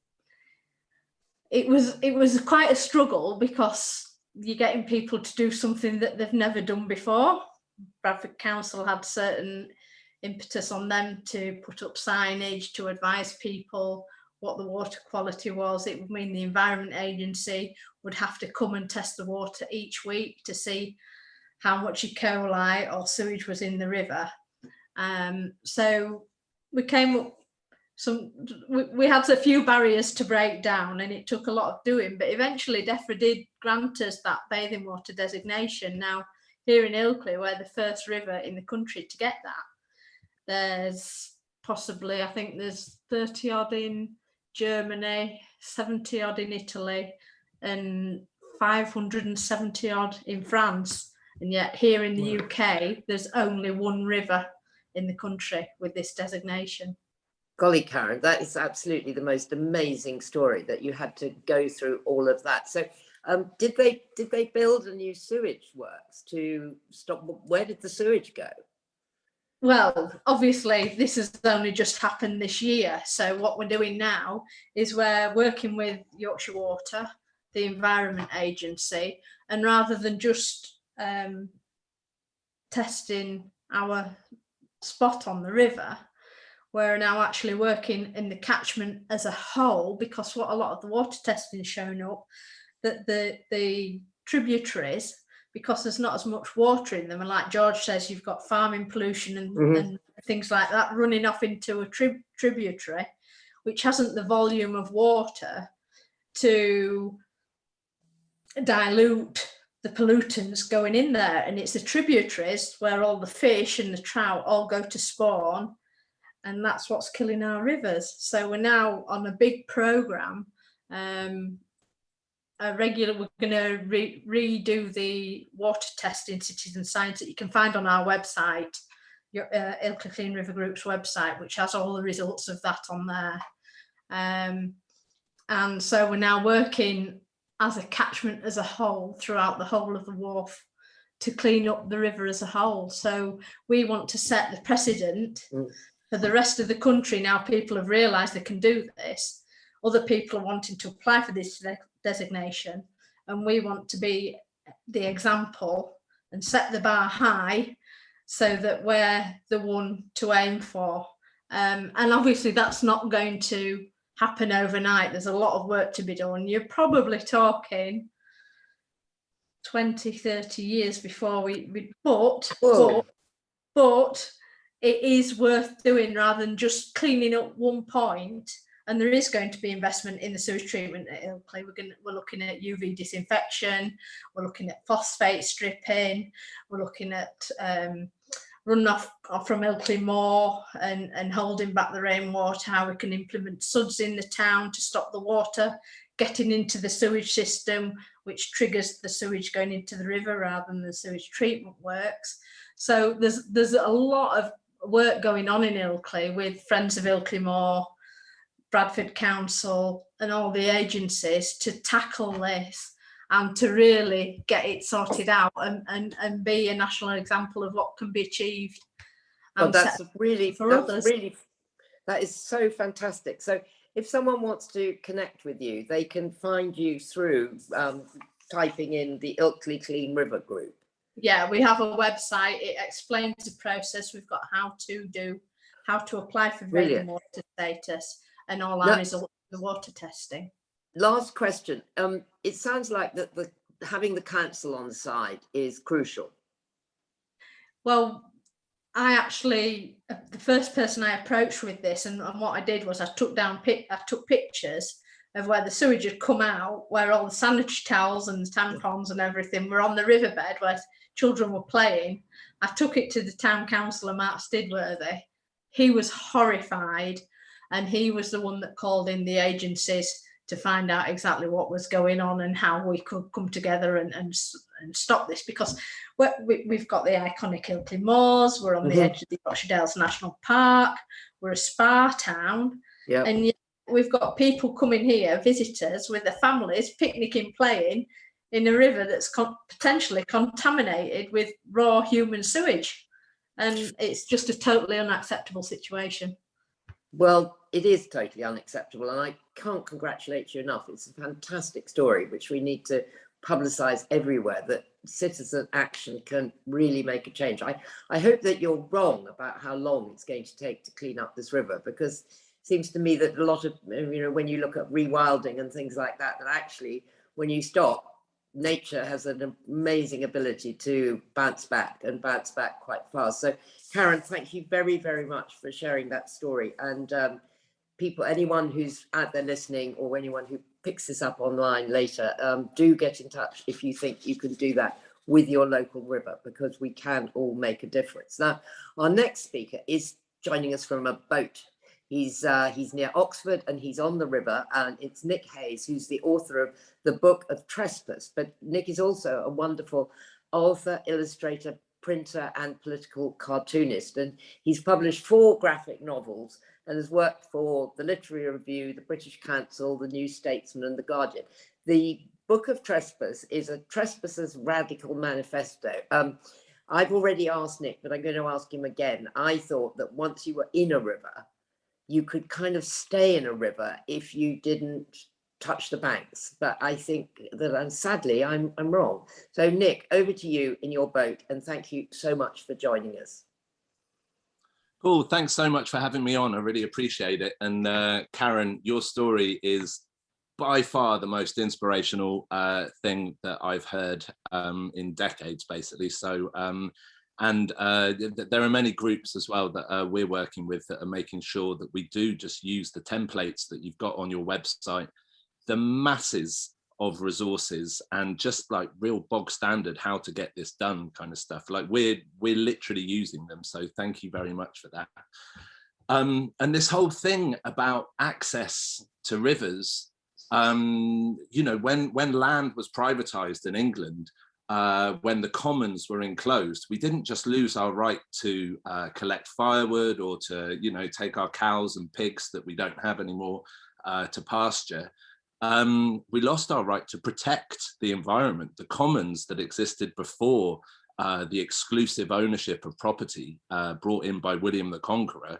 quite a struggle, because you're getting people to do something that they've never done before. Bradford Council had certain impetus on them to put up signage to advise people what the water quality was. It would mean the Environment Agency would have to come and test the water each week to see how much E. coli or sewage was in the river. So we came up, we had a few barriers to break down, and it took a lot of doing, but eventually DEFRA did grant us that bathing water designation. Now, here in Ilkley, we're the first river in the country to get that. There's possibly, I think there's 30 odd in Germany, 70 odd in Italy, and 570 odd in France. And yet here in the UK, there's only one river in the country with this designation. Golly, Karen, that is absolutely the most amazing story that you had to go through all of that. So did they build a new sewage works to stop? Where did the sewage go? Well, obviously, this has only just happened this year. So what we're doing now is we're working with Yorkshire Water, the Environment Agency, and rather than just testing our spot on the river, we're now actually working in the catchment as a whole, because what a lot of the water testing is showing up, that the tributaries, because there's not as much water in them, and like George says, you've got farming pollution and things like that running off into a tributary, which hasn't the volume of water to dilute the pollutants going in there. And it's the tributaries where all the fish and the trout all go to spawn, and that's what's killing our rivers. So we're now on a big program. We're going to redo the water testing citizen science that you can find on our website, your Ilkley Clean River Group's website, which has all the results of that on there. And so we're now working as a catchment as a whole throughout the whole of the wharf to clean up the river as a whole. So we want to set the precedent for the rest of the country. Now people have realised they can do this. Other people are wanting to apply for this designation, and we want to be the example and set the bar high so that we're the one to aim for. And obviously that's not going to happen overnight. There's a lot of work to be done. You're probably talking 20, 30 years before but it is worth doing rather than just cleaning up one point. And there is going to be investment in the sewage treatment at Ilkley. We're looking at UV disinfection. We're looking at phosphate stripping. We're looking at runoff from Ilkley Moor and holding back the rainwater, how we can implement suds in the town to stop the water getting into the sewage system, which triggers the sewage going into the river rather than the sewage treatment works. So there's a lot of work going on in Ilkley with Friends of Ilkley Moor, Bradford Council and all the agencies to tackle this and to really get it sorted out and be a national example of what can be achieved. Well, that is so fantastic. So if someone wants to connect with you, they can find you through typing in the Ilkley Clean River Group. Yeah, we have a website. It explains the process. We've got how to apply for drinking water status and all our results of the water testing. Last question. It sounds like that having the council on side is crucial. Well, I actually, the first person I approached with this, and what I did was I took pictures of where the sewage had come out, where all the sanitary towels and the tampons and everything were on the riverbed where children were playing. I took it to the town councillor, Mark Stidworthy. He was horrified, and he was the one that called in the agencies to find out exactly what was going on and how we could come together and stop this, because we've got the iconic Ilkley Moors, we're on the edge of the Yorkshire Dales National Park, we're a spa town, and yet we've got people coming here, visitors with their families, picnicking, playing in a river that's potentially contaminated with raw human sewage, and it's just a totally unacceptable situation. Well, it is totally unacceptable, and I can't congratulate you enough. It's a fantastic story, which we need to publicise everywhere, that citizen action can really make a change. I hope that you're wrong about how long it's going to take to clean up this river, because it seems to me that a lot of, when you look at rewilding and things like that, that actually, when you stop, nature has an amazing ability to bounce back quite fast. So Karen, thank you very, very much for sharing that story. And anyone who's out there listening, or anyone who picks this up online later, do get in touch if you think you can do that with your local river, because we can all make a difference. Now, our next speaker is joining us from a boat. He's near Oxford and he's on the river, and it's Nick Hayes, who's the author of the book of Trespass. But Nick is also a wonderful author, illustrator, printer and political cartoonist, and he's published 4 graphic novels and has worked for the Literary Review, the British Council, the New Statesman and the Guardian. The book of Trespass is a trespasser's radical manifesto. I've already asked Nick, but I'm going to ask him again. I thought that once you were in a river, you could kind of stay in a river if you didn't touch the banks, but I think that sadly I'm wrong. So Nick, over to you in your boat, and thank you so much for joining us. Cool, thanks so much for having me on. I really appreciate it. And Karen, your story is by far the most inspirational thing that I've heard in decades, basically. So there are many groups as well that we're working with that are making sure that we do just use the templates that you've got on your website, the masses of resources, and just like real bog standard how to get this done kind of stuff. Like we're literally using them. So thank you very much for that. And this whole thing about access to rivers, you know, when land was privatized in England, when the commons were enclosed, we didn't just lose our right to collect firewood or to, you know, take our cows and pigs that we don't have anymore to pasture. We lost our right to protect the environment, the commons that existed before the exclusive ownership of property brought in by William the Conqueror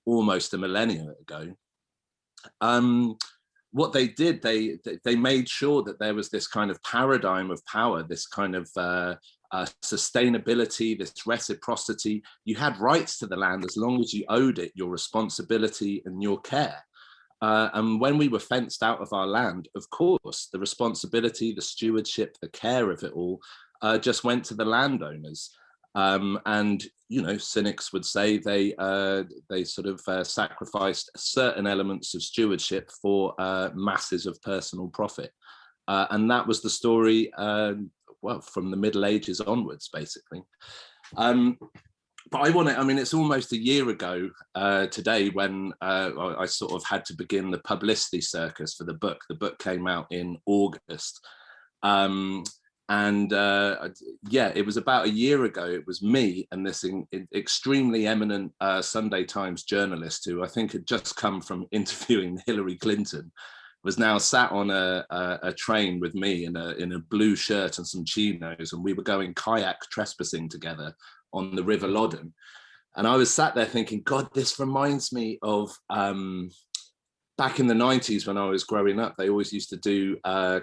almost a millennia ago. What they did, they made sure that there was this kind of paradigm of power, this kind of sustainability, this reciprocity. You had rights to the land as long as you owed it your responsibility and your care. And when we were fenced out of our land, of course, the responsibility, the stewardship, the care of it all just went to the landowners. And, you know, cynics would say they sort of sacrificed certain elements of stewardship for masses of personal profit. And that was the story, well, from the Middle Ages onwards, basically. But I mean, it's almost a year ago today when I sort of had to begin the publicity circus for the book. The book came out in August. Yeah, it was about a year ago. It was me and this extremely eminent Sunday Times journalist who I think had just come from interviewing Hillary Clinton, was now sat on a train with me in a blue shirt and some chinos, and we were going kayak trespassing together on the River Loddon. And I was sat there thinking, God, this reminds me of back in the 90s when I was growing up. They always used to do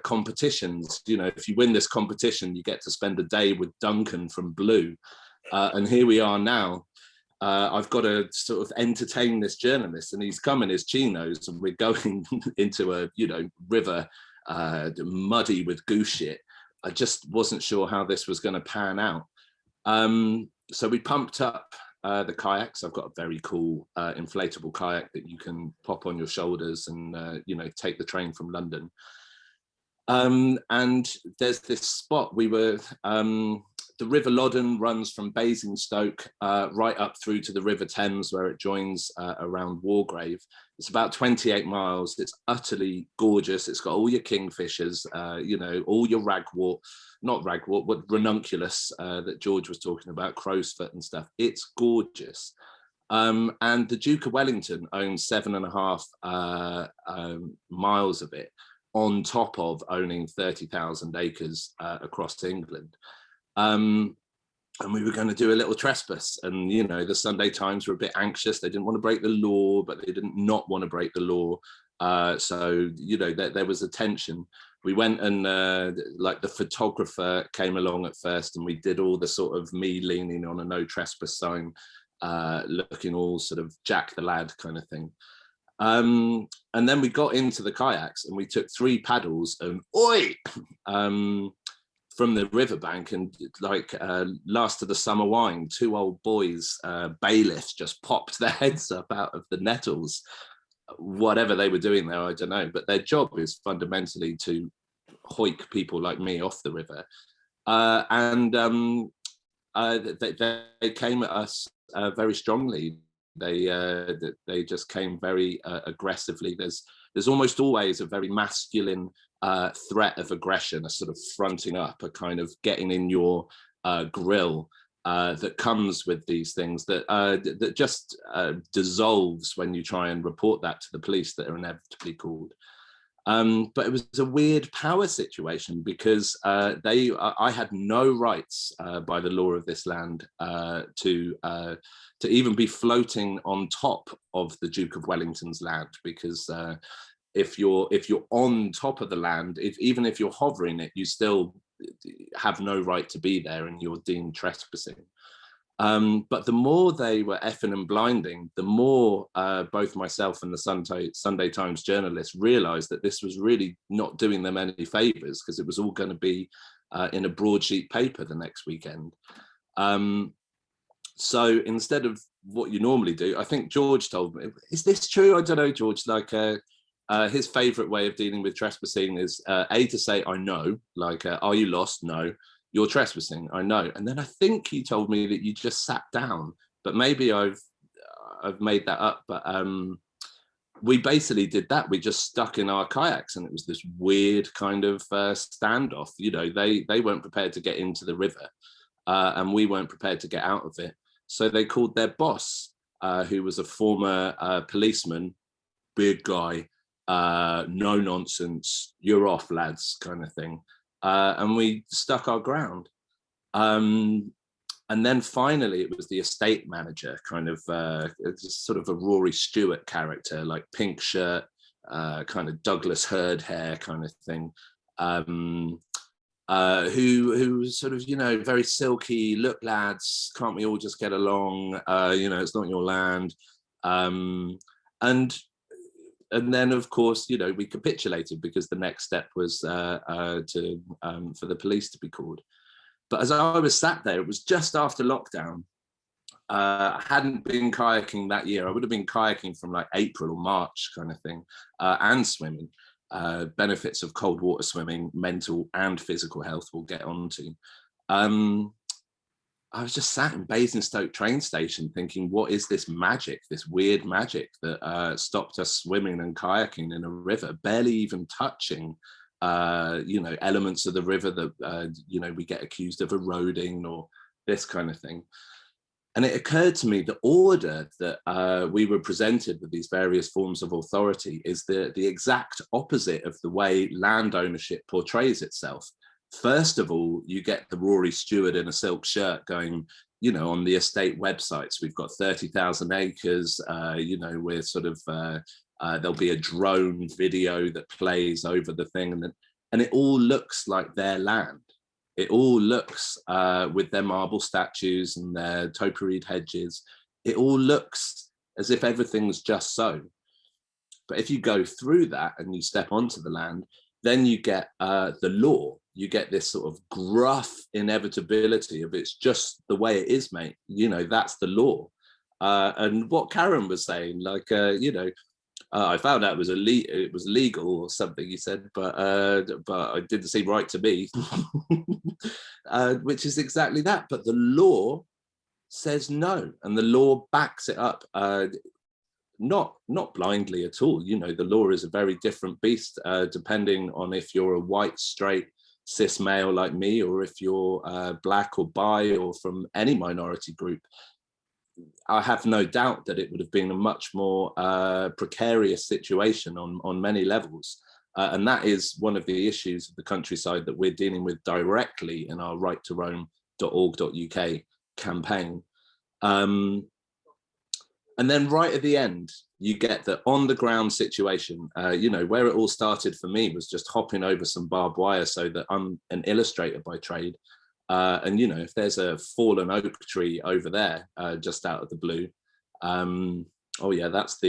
competitions. You know, if you win this competition, you get to spend a day with Duncan from Blue. And here we are now. I've got to sort of entertain this journalist, and he's come in his chinos, and we're going into a, you know, river muddy with goose shit. I just wasn't sure how this was going to pan out. So we pumped up the kayaks. I've got a very cool inflatable kayak that you can pop on your shoulders and, you know, take the train from London. And there's this spot we were, the River Loddon runs from Basingstoke right up through to the River Thames, where it joins around Wargrave. It's about 28 miles. It's utterly gorgeous. It's got all your kingfishers, you know, all your ragwort, not ragwort, but ranunculus that George was talking about, crowsfoot and stuff. It's gorgeous. And the Duke of Wellington owns 7.5 miles of it, on top of owning 30,000 acres across England. And we were going to do a little trespass, and, you know, the Sunday Times were a bit anxious. They didn't want to break the law, but they didn't not want to break the law. So, you know, there was a tension. We went and like the photographer came along at first, and we did all the sort of me leaning on a no trespass sign, looking all sort of Jack the Lad kind of thing. And then we got into the kayaks and we took 3 paddles and oi, from the riverbank, and like last of the summer wine, 2 old boys, bailiffs, just popped their heads up out of the nettles. Whatever they were doing there, I don't know, but their job is fundamentally to hoik people like me off the river. and they came at us very strongly. They just came very aggressively. There's almost always a very masculine threat of aggression, a sort of fronting up, a kind of getting in your grill that comes with these things that just dissolves when you try and report that to the police that are inevitably called. But it was a weird power situation because I had no rights by the law of this land to even be floating on top of the Duke of Wellington's land, because if you're on top of the land, even if you're hovering it, you still have no right to be there and you're deemed trespassing. But the more they were effing and blinding, the more both myself and the Sunday Times journalists realized that this was really not doing them any favors, because it was all going to be in a broadsheet paper the next weekend. So instead of what you normally do, I think George told me, is this true? I don't know, George, like his favorite way of dealing with trespassing is to say, I know, like, are you lost? No. You're trespassing, I know. And then I think he told me that you just sat down, but maybe I've made that up. But we basically did that. We just stuck in our kayaks, and it was this weird kind of standoff. You know, they weren't prepared to get into the river, and we weren't prepared to get out of it. So they called their boss, who was a former policeman, big guy, no nonsense, you're off, lads, kind of thing. And we stuck our ground. And then finally it was the estate manager, kind of sort of a Rory Stewart character, like pink shirt, kind of Douglas Hurd hair kind of thing, who was sort of, you know, very silky, look lads, can't we all just get along? You know, it's not your land. And then, of course, you know, we capitulated because the next step was for the police to be called. But as I was sat there, it was just after lockdown. I hadn't been kayaking that year. I would have been kayaking from like April or March kind of thing, and swimming. Benefits of cold water swimming, mental and physical health, we'll get on to. I was just sat in Basingstoke train station thinking, what is this magic, this weird magic that stopped us swimming and kayaking in a river, barely even touching, you know, elements of the river that, you know, we get accused of eroding or this kind of thing. And it occurred to me the order that we were presented with these various forms of authority is the exact opposite of the way land ownership portrays itself. First of all, you get the Rory Stewart in a silk shirt going, you know, on the estate websites, we've got 30,000 acres, you know, we're sort of, there'll be a drone video that plays over the thing, and it all looks like their land. It all looks, with their marble statues and their topiaried hedges, it all looks as if everything's just so. But if you go through that and you step onto the land, then you get the law. You get this sort of gruff inevitability of it's just the way it is, mate. You know, that's the law. And what Karen was saying, like, you know, I found out it was legal or something, he said, but it didn't seem right to me, which is exactly that. But the law says no, and the law backs it up. Not blindly at all. You know, the law is a very different beast, depending on if you're a white, straight, cis male like me, or if you're black or bi or from any minority group. I have no doubt that it would have been a much more precarious situation on many levels. And that is one of the issues of the countryside that we're dealing with directly in our righttoroam.org.uk campaign. And then right at the end, you get the on the ground situation. You know, where it all started for me was just hopping over some barbed wire, so that I'm an illustrator by trade. And, you know, if there's a fallen oak tree over there, just out of the blue, oh yeah, that's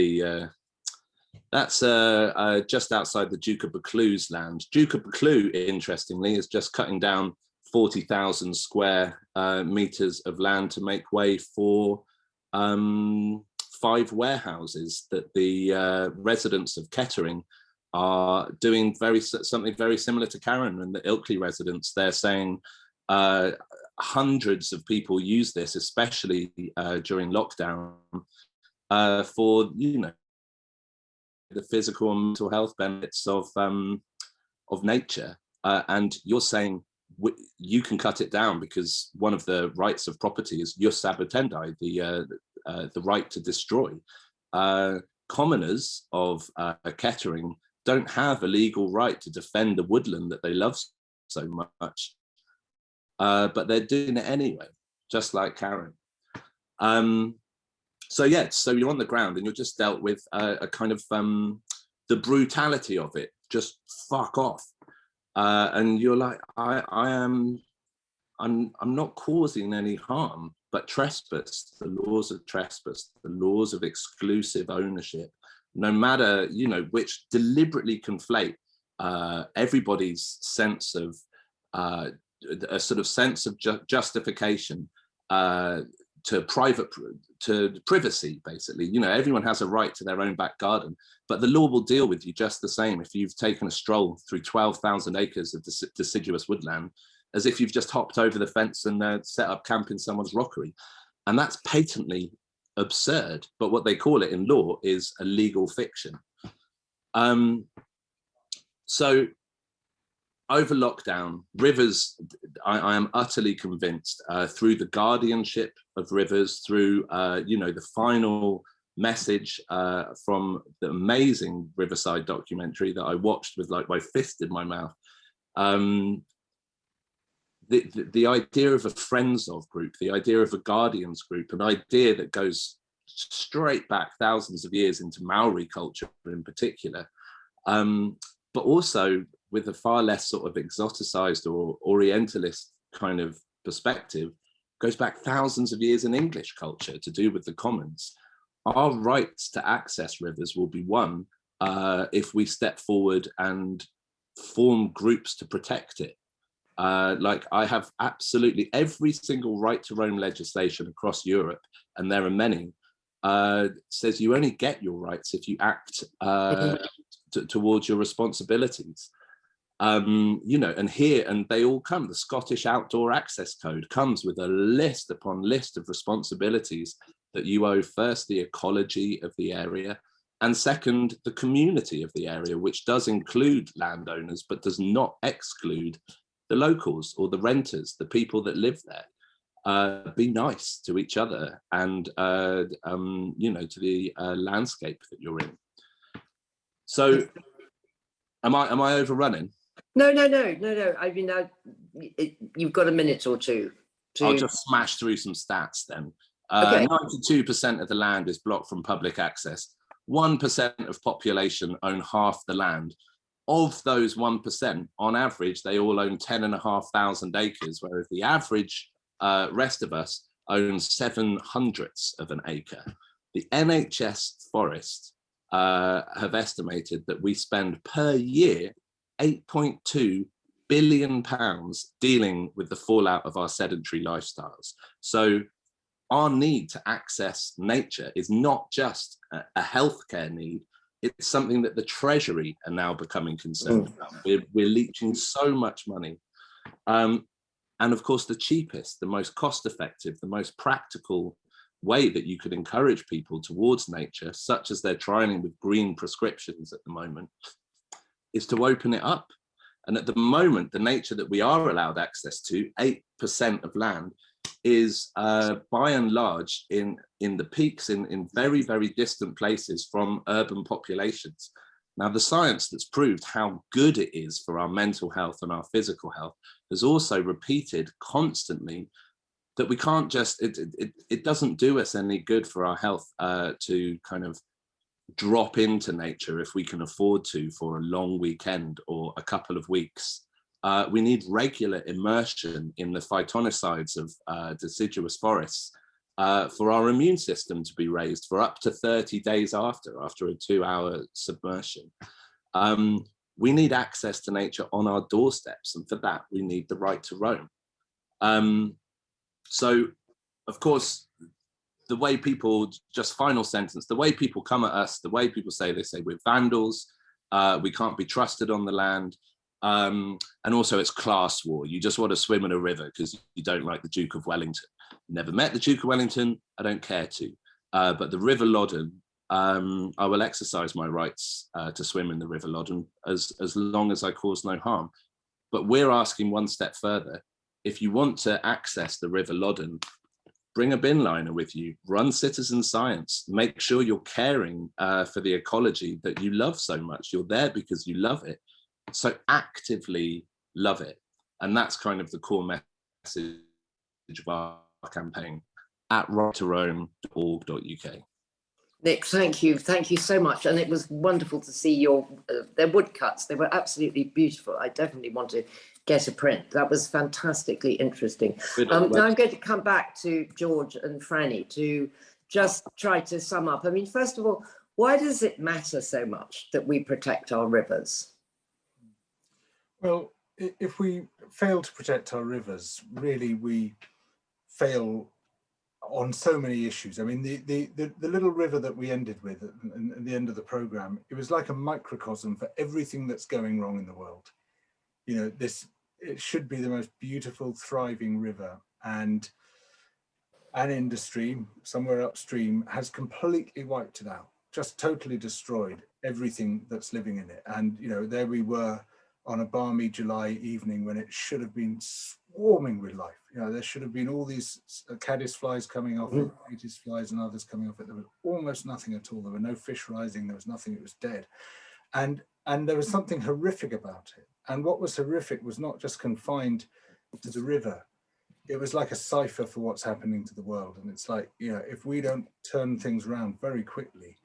just outside the Duke of Buccleuch's land. Duke of Buccleuch, interestingly, is just cutting down 40,000 square meters of land to make way for 5 warehouses that the residents of Kettering are doing something very similar to Karen and the Ilkley residents. They're saying, Hundreds of people use this, especially during lockdown, for, you know, the physical and mental health benefits of nature. And you're saying you can cut it down because one of the rights of property is jus abutendi, the right to destroy. Commoners of Kettering don't have a legal right to defend the woodland that they love so much, but they're doing it anyway, just like Karen. So yeah, so you're on the ground and you're just dealt with a kind of the brutality of it, just fuck off. And you're like, I'm not causing any harm, but trespass, the laws of trespass, the laws of exclusive ownership, no matter, you know, which deliberately conflate everybody's sense of a sort of sense of justification to privacy, basically. You know, everyone has a right to their own back garden, but the law will deal with you just the same if you've taken a stroll through 12,000 acres of deciduous woodland, as if you've just hopped over the fence and set up camp in someone's rockery. And that's patently absurd, but what they call it in law is a legal fiction. So over lockdown, rivers, I am utterly convinced, through the guardianship of rivers, through you know, the final message from the amazing Rivercide documentary that I watched with like my fist in my mouth. The idea of a friends of group, the idea of a guardians group, an idea that goes straight back thousands of years into Maori culture in particular, but also with a far less sort of exoticized or orientalist kind of perspective, goes back thousands of years in English culture to do with the commons. Our rights to access rivers will be won if we step forward and form groups to protect it. Like I have absolutely every single right to roam legislation across Europe, and there are many, says you only get your rights if you act towards your responsibilities. You know, and here, and they all come, the Scottish Outdoor Access Code comes with a list upon list of responsibilities that you owe, first the ecology of the area, and second, the community of the area, which does include landowners, but does not exclude the locals or the renters, the people that live there. Be nice to each other and, you know, to the landscape that you're in. So am I overrunning? No. I mean, you've got a minute or two. I'll just smash through some stats then. Okay. 92% of the land is blocked from public access. 1% of population own half the land. Of those 1%, on average, they all own 10,500 acres, whereas the average rest of us own 7/100 of an acre. The NHS Forest have estimated that we spend per year £8.2 billion dealing with the fallout of our sedentary lifestyles. So our need to access nature is not just a healthcare need, it's something that the Treasury are now becoming concerned about. We're leaching so much money. And of course, the cheapest, the most cost-effective, the most practical way that you could encourage people towards nature, such as they're trialing with green prescriptions at the moment, is to open it up. And at the moment, the nature that we are allowed access to, 8% of land, is by and large in the peaks in very, very distant places from urban populations. Now, the science that's proved how good it is for our mental health and our physical health has also repeated constantly that we can't just, it doesn't do us any good for our health to kind of drop into nature if we can afford to for a long weekend or a couple of weeks. We need regular immersion in the phytonicides of deciduous forests for our immune system to be raised for up to 30 days after a 2-hour submersion. We need access to nature on our doorsteps, and for that we need the right to roam. So, of course, the way people, just final sentence, the way people come at us, the way people say, they say we're vandals, we can't be trusted on the land. And also it's class war. You just want to swim in a river because you don't like the Duke of Wellington. Never met the Duke of Wellington, I don't care to. But the River Loddon, I will exercise my rights to swim in the River Loddon as long as I cause no harm. But we're asking one step further. If you want to access the River Loddon, bring a bin liner with you, run citizen science, make sure you're caring for the ecology that you love so much. You're there because you love it. So actively love it. And that's kind of the core message of our campaign at righttoroam.org.uk. Nick, thank you so much, and it was wonderful to see your their woodcuts. They were absolutely beautiful. I definitely want to get a print. That was fantastically interesting. Now I'm going to come back to George and Franny to just try to sum up. I mean, first of all, why does it matter so much that we protect our rivers? Well, if we fail to protect our rivers, really we fail on so many issues. I mean, the little river that we ended with at the end of the program, it was like a microcosm for everything that's going wrong in the world. You know, it should be the most beautiful, thriving river, and an industry somewhere upstream has completely wiped it out, just totally destroyed everything that's living in it. And, you know, there we were on a balmy July evening when it should have been swarming with life. You know, there should have been all these caddis flies coming off it, caddis flies and others coming off it. There was almost nothing at all. There were no fish rising. There was nothing. It was dead. And there was something horrific about it. And what was horrific was not just confined to the river. It was like a cipher for what's happening to the world. And it's like, you know, if we don't turn things around very quickly,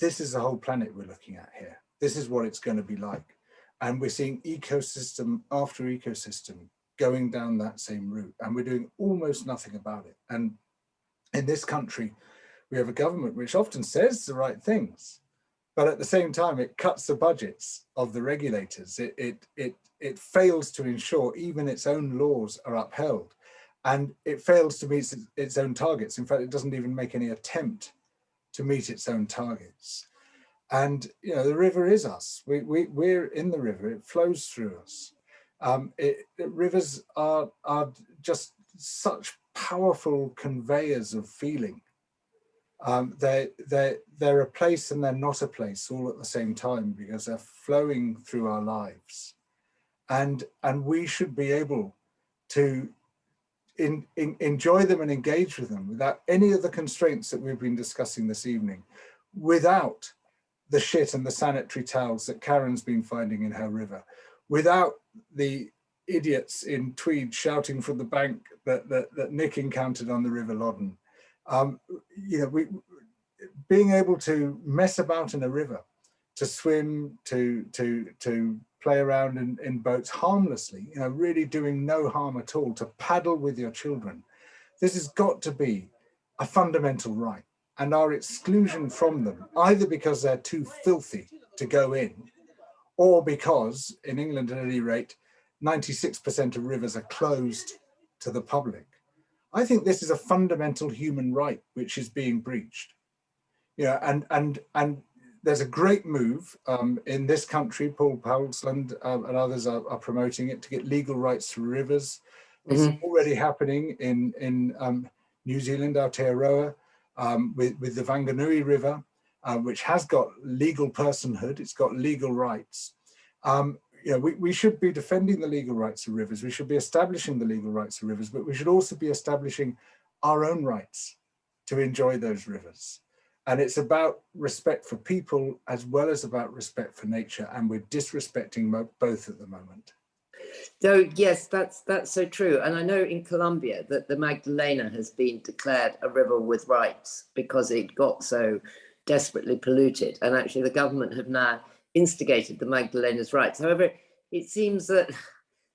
this is the whole planet we're looking at here. This is what it's going to be like. And we're seeing ecosystem after ecosystem going down that same route, and we're doing almost nothing about it. And in this country, we have a government which often says the right things, but at the same time, it cuts the budgets of the regulators. It fails to ensure even its own laws are upheld, and it fails to meet its own targets. In fact, it doesn't even make any attempt to meet its own targets. And, you know, the river is us. We're in the river. It flows through us. Rivers are just such powerful conveyors of feeling. They're a place and they're not a place all at the same time, because they're flowing through our lives. And we should be able to enjoy them and engage with them without any of the constraints that we've been discussing this evening, without the shit and the sanitary towels that Karen's been finding in her river, without the idiots in tweed shouting from the bank that Nick encountered on the River Loddon. You know, being able to mess about in a river, to swim, to play around in boats harmlessly, you know, really doing no harm at all, to paddle with your children. This has got to be a fundamental right. And our exclusion from them, either because they're too filthy to go in, or because, in England at any rate, 96% of rivers are closed to the public. I think this is a fundamental human right which is being breached. You know, and there's a great move in this country. Paul Powelsland and others are promoting it, to get legal rights to rivers. It's already happening in New Zealand, Aotearoa, with the Whanganui River, which has got legal personhood. It's got legal rights. You know, we should be defending the legal rights of rivers. We should be establishing the legal rights of rivers, but we should also be establishing our own rights to enjoy those rivers. And it's about respect for people as well as about respect for nature. And we're disrespecting both at the moment. So yes, that's so true. And I know in Colombia that the Magdalena has been declared a river with rights because it got so desperately polluted. And actually the government have now instigated the Magdalena's rights. However, it seems that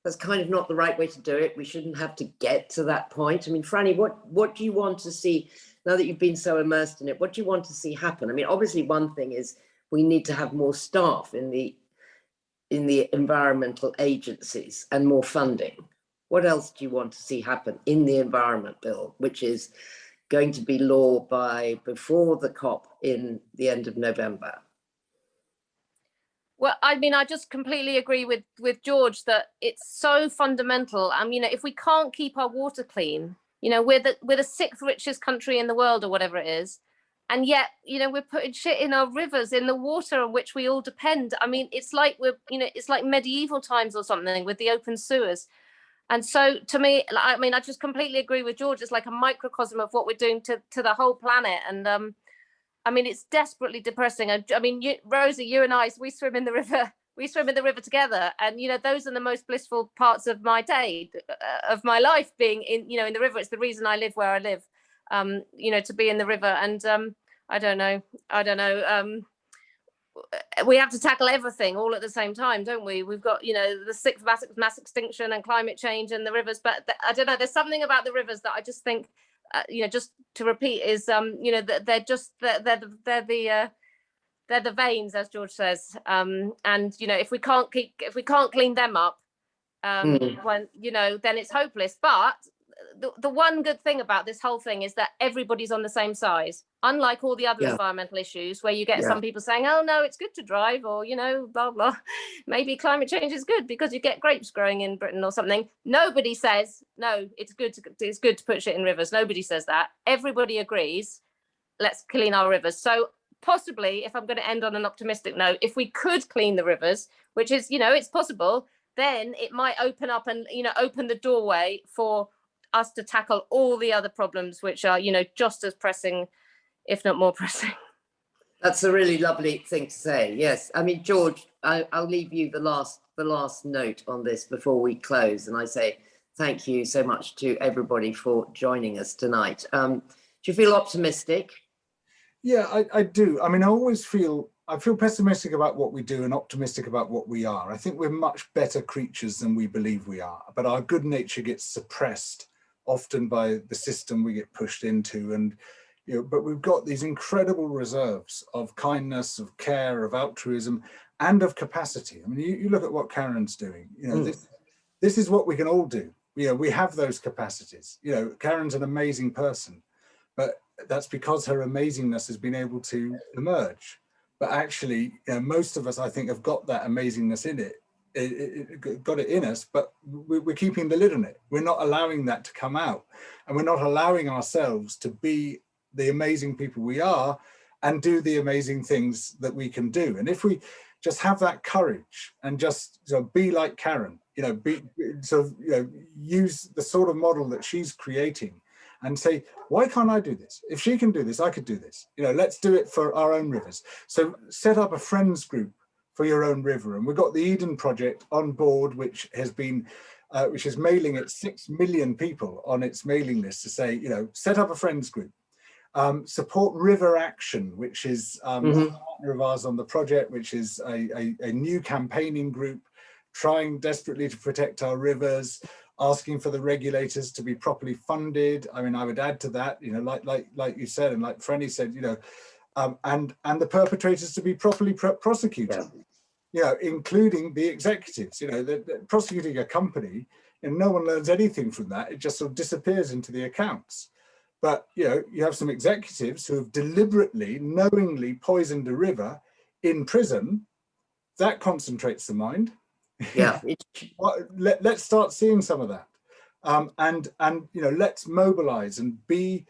that's kind of not the right way to do it. We shouldn't have to get to that point. I mean, Franny, what do you want to see, now that you've been so immersed in it, what do you want to see happen? I mean, obviously one thing is we need to have more staff in the environmental agencies and more funding. What else do you want to see happen in the Environment Bill, which is going to be law before the COP in the end of November? Well, I mean, I just completely agree with George that it's so fundamental. You know, if we can't keep our water clean, you know, we're the sixth richest country in the world or whatever it is, and yet, you know, we're putting shit in our rivers, in the water on which we all depend. I mean, it's like it's like medieval times or something with the open sewers. And so, to me, I mean, I just completely agree with George. It's like a microcosm of what we're doing to the whole planet, and I mean, it's desperately depressing. I mean, Rosie, you and I, we swim in the river. We swim in the river together, and you know, those are the most blissful parts of my day, of my life, being in the river. It's the reason I live where I live. You know, to be in the river, and I don't know. We have to tackle everything all at the same time, don't we? We've got, you know, the sixth mass extinction and climate change and the rivers, but I don't know. There's something about the rivers that I just think. You know, just to repeat, is you know, they're the veins, as George says, and you know, if we can't clean them up, when you know, then it's hopeless. But the one good thing about this whole thing is that everybody's on the same side, unlike all the other environmental issues where you get some people saying, oh no, it's good to drive, or you know, blah blah, maybe climate change is good because you get grapes growing in Britain or something. Nobody says no, it's good to put shit in rivers. Nobody says that. Everybody agrees, let's clean our rivers. So possibly, if I'm going to end on an optimistic note, if we could clean the rivers, which is, you know, it's possible, then it might open up and, you know, open the doorway for us to tackle all the other problems, which are, you know, just as pressing, if not more pressing. That's a really lovely thing to say. Yes, I mean, George, I'll leave you the last note on this before we close, and I say thank you so much to everybody for joining us tonight. Do you feel optimistic? Yeah, I do. I mean, I feel pessimistic about what we do and optimistic about what we are. I think we're much better creatures than we believe we are, but our good nature gets suppressed often by the system we get pushed into. And you know, but we've got these incredible reserves of kindness, of care, of altruism, and of capacity. I mean, you look at what Karen's doing. You know, this is what we can all do. You know, we have those capacities. You know, Karen's an amazing person, but that's because her amazingness has been able to emerge. But actually, you know, most of us, I think, have got that amazingness in it. Got it in us, but we're keeping the lid on it. We're not allowing that to come out, and we're not allowing ourselves to be the amazing people we are and do the amazing things that we can do. And if we just have that courage and just be like Karen, you know, use the sort of model that she's creating and say, why can't I do this? If she can do this, I could do this. You know, let's do it for our own rivers. So set up a friends group for your own river. And we've got the Eden Project on board, which has been, which is mailing at 6 million people on its mailing list to say, you know, set up a friends group. Support River Action, which is a partner of ours on the project, which is a new campaigning group trying desperately to protect our rivers, asking for the regulators to be properly funded. I mean, I would add to that, you know, like you said, and like Franny said, you know, and the perpetrators to be properly prosecuted, you know, including the executives. You know, prosecuting a company, and no one learns anything from that. It just sort of disappears into the accounts. But, you know, you have some executives who have deliberately, knowingly poisoned a river in prison. That concentrates the mind. Yeah. Let's start seeing some of that. And you know, let's mobilize and be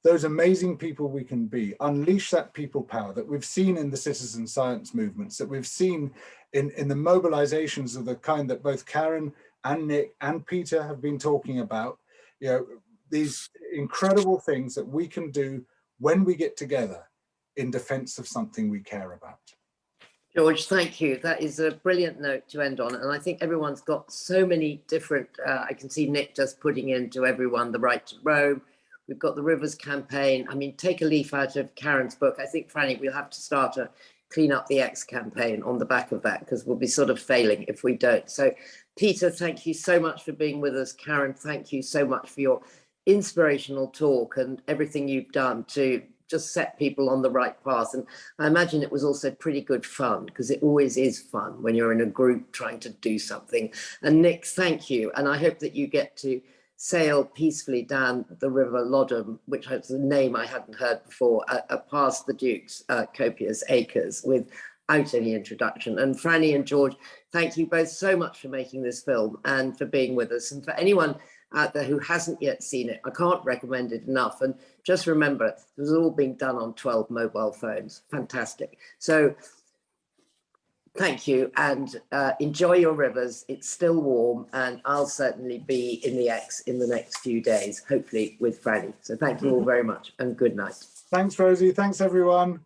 those amazing people we can be. Unleash that people power that we've seen in the citizen science movements, that we've seen in the mobilizations of the kind that both Karen and Nick and Peter have been talking about. You know, these incredible things that we can do when we get together in defense of something we care about. George, thank you. That is a brilliant note to end on. And I think everyone's got so many different, I can see Nick just putting into everyone the right to roam. We've got the Rivers campaign. I mean, take a leaf out of Karen's book. I think, Franny, we'll have to start a Clean Up the X campaign on the back of that, because we'll be sort of failing if we don't. So, Peter, thank you so much for being with us. Karen, thank you so much for your inspirational talk and everything you've done to just set people on the right path. And I imagine it was also pretty good fun, because it always is fun when you're in a group trying to do something. And Nick, thank you. And I hope that you get to sail peacefully down the River Loddon, which is a name I hadn't heard before, past the Duke's copious acres with without any introduction. And Franny and George, thank you both so much for making this film and for being with us. And for anyone out there who hasn't yet seen it, I can't recommend it enough. And just remember, it was all being done on 12 mobile phones. Fantastic. So thank you, and enjoy your rivers. It's still warm, and I'll certainly be in the X in the next few days, hopefully with Franny. So thank you all very much, and good night. Thanks, Rosie. Thanks, everyone.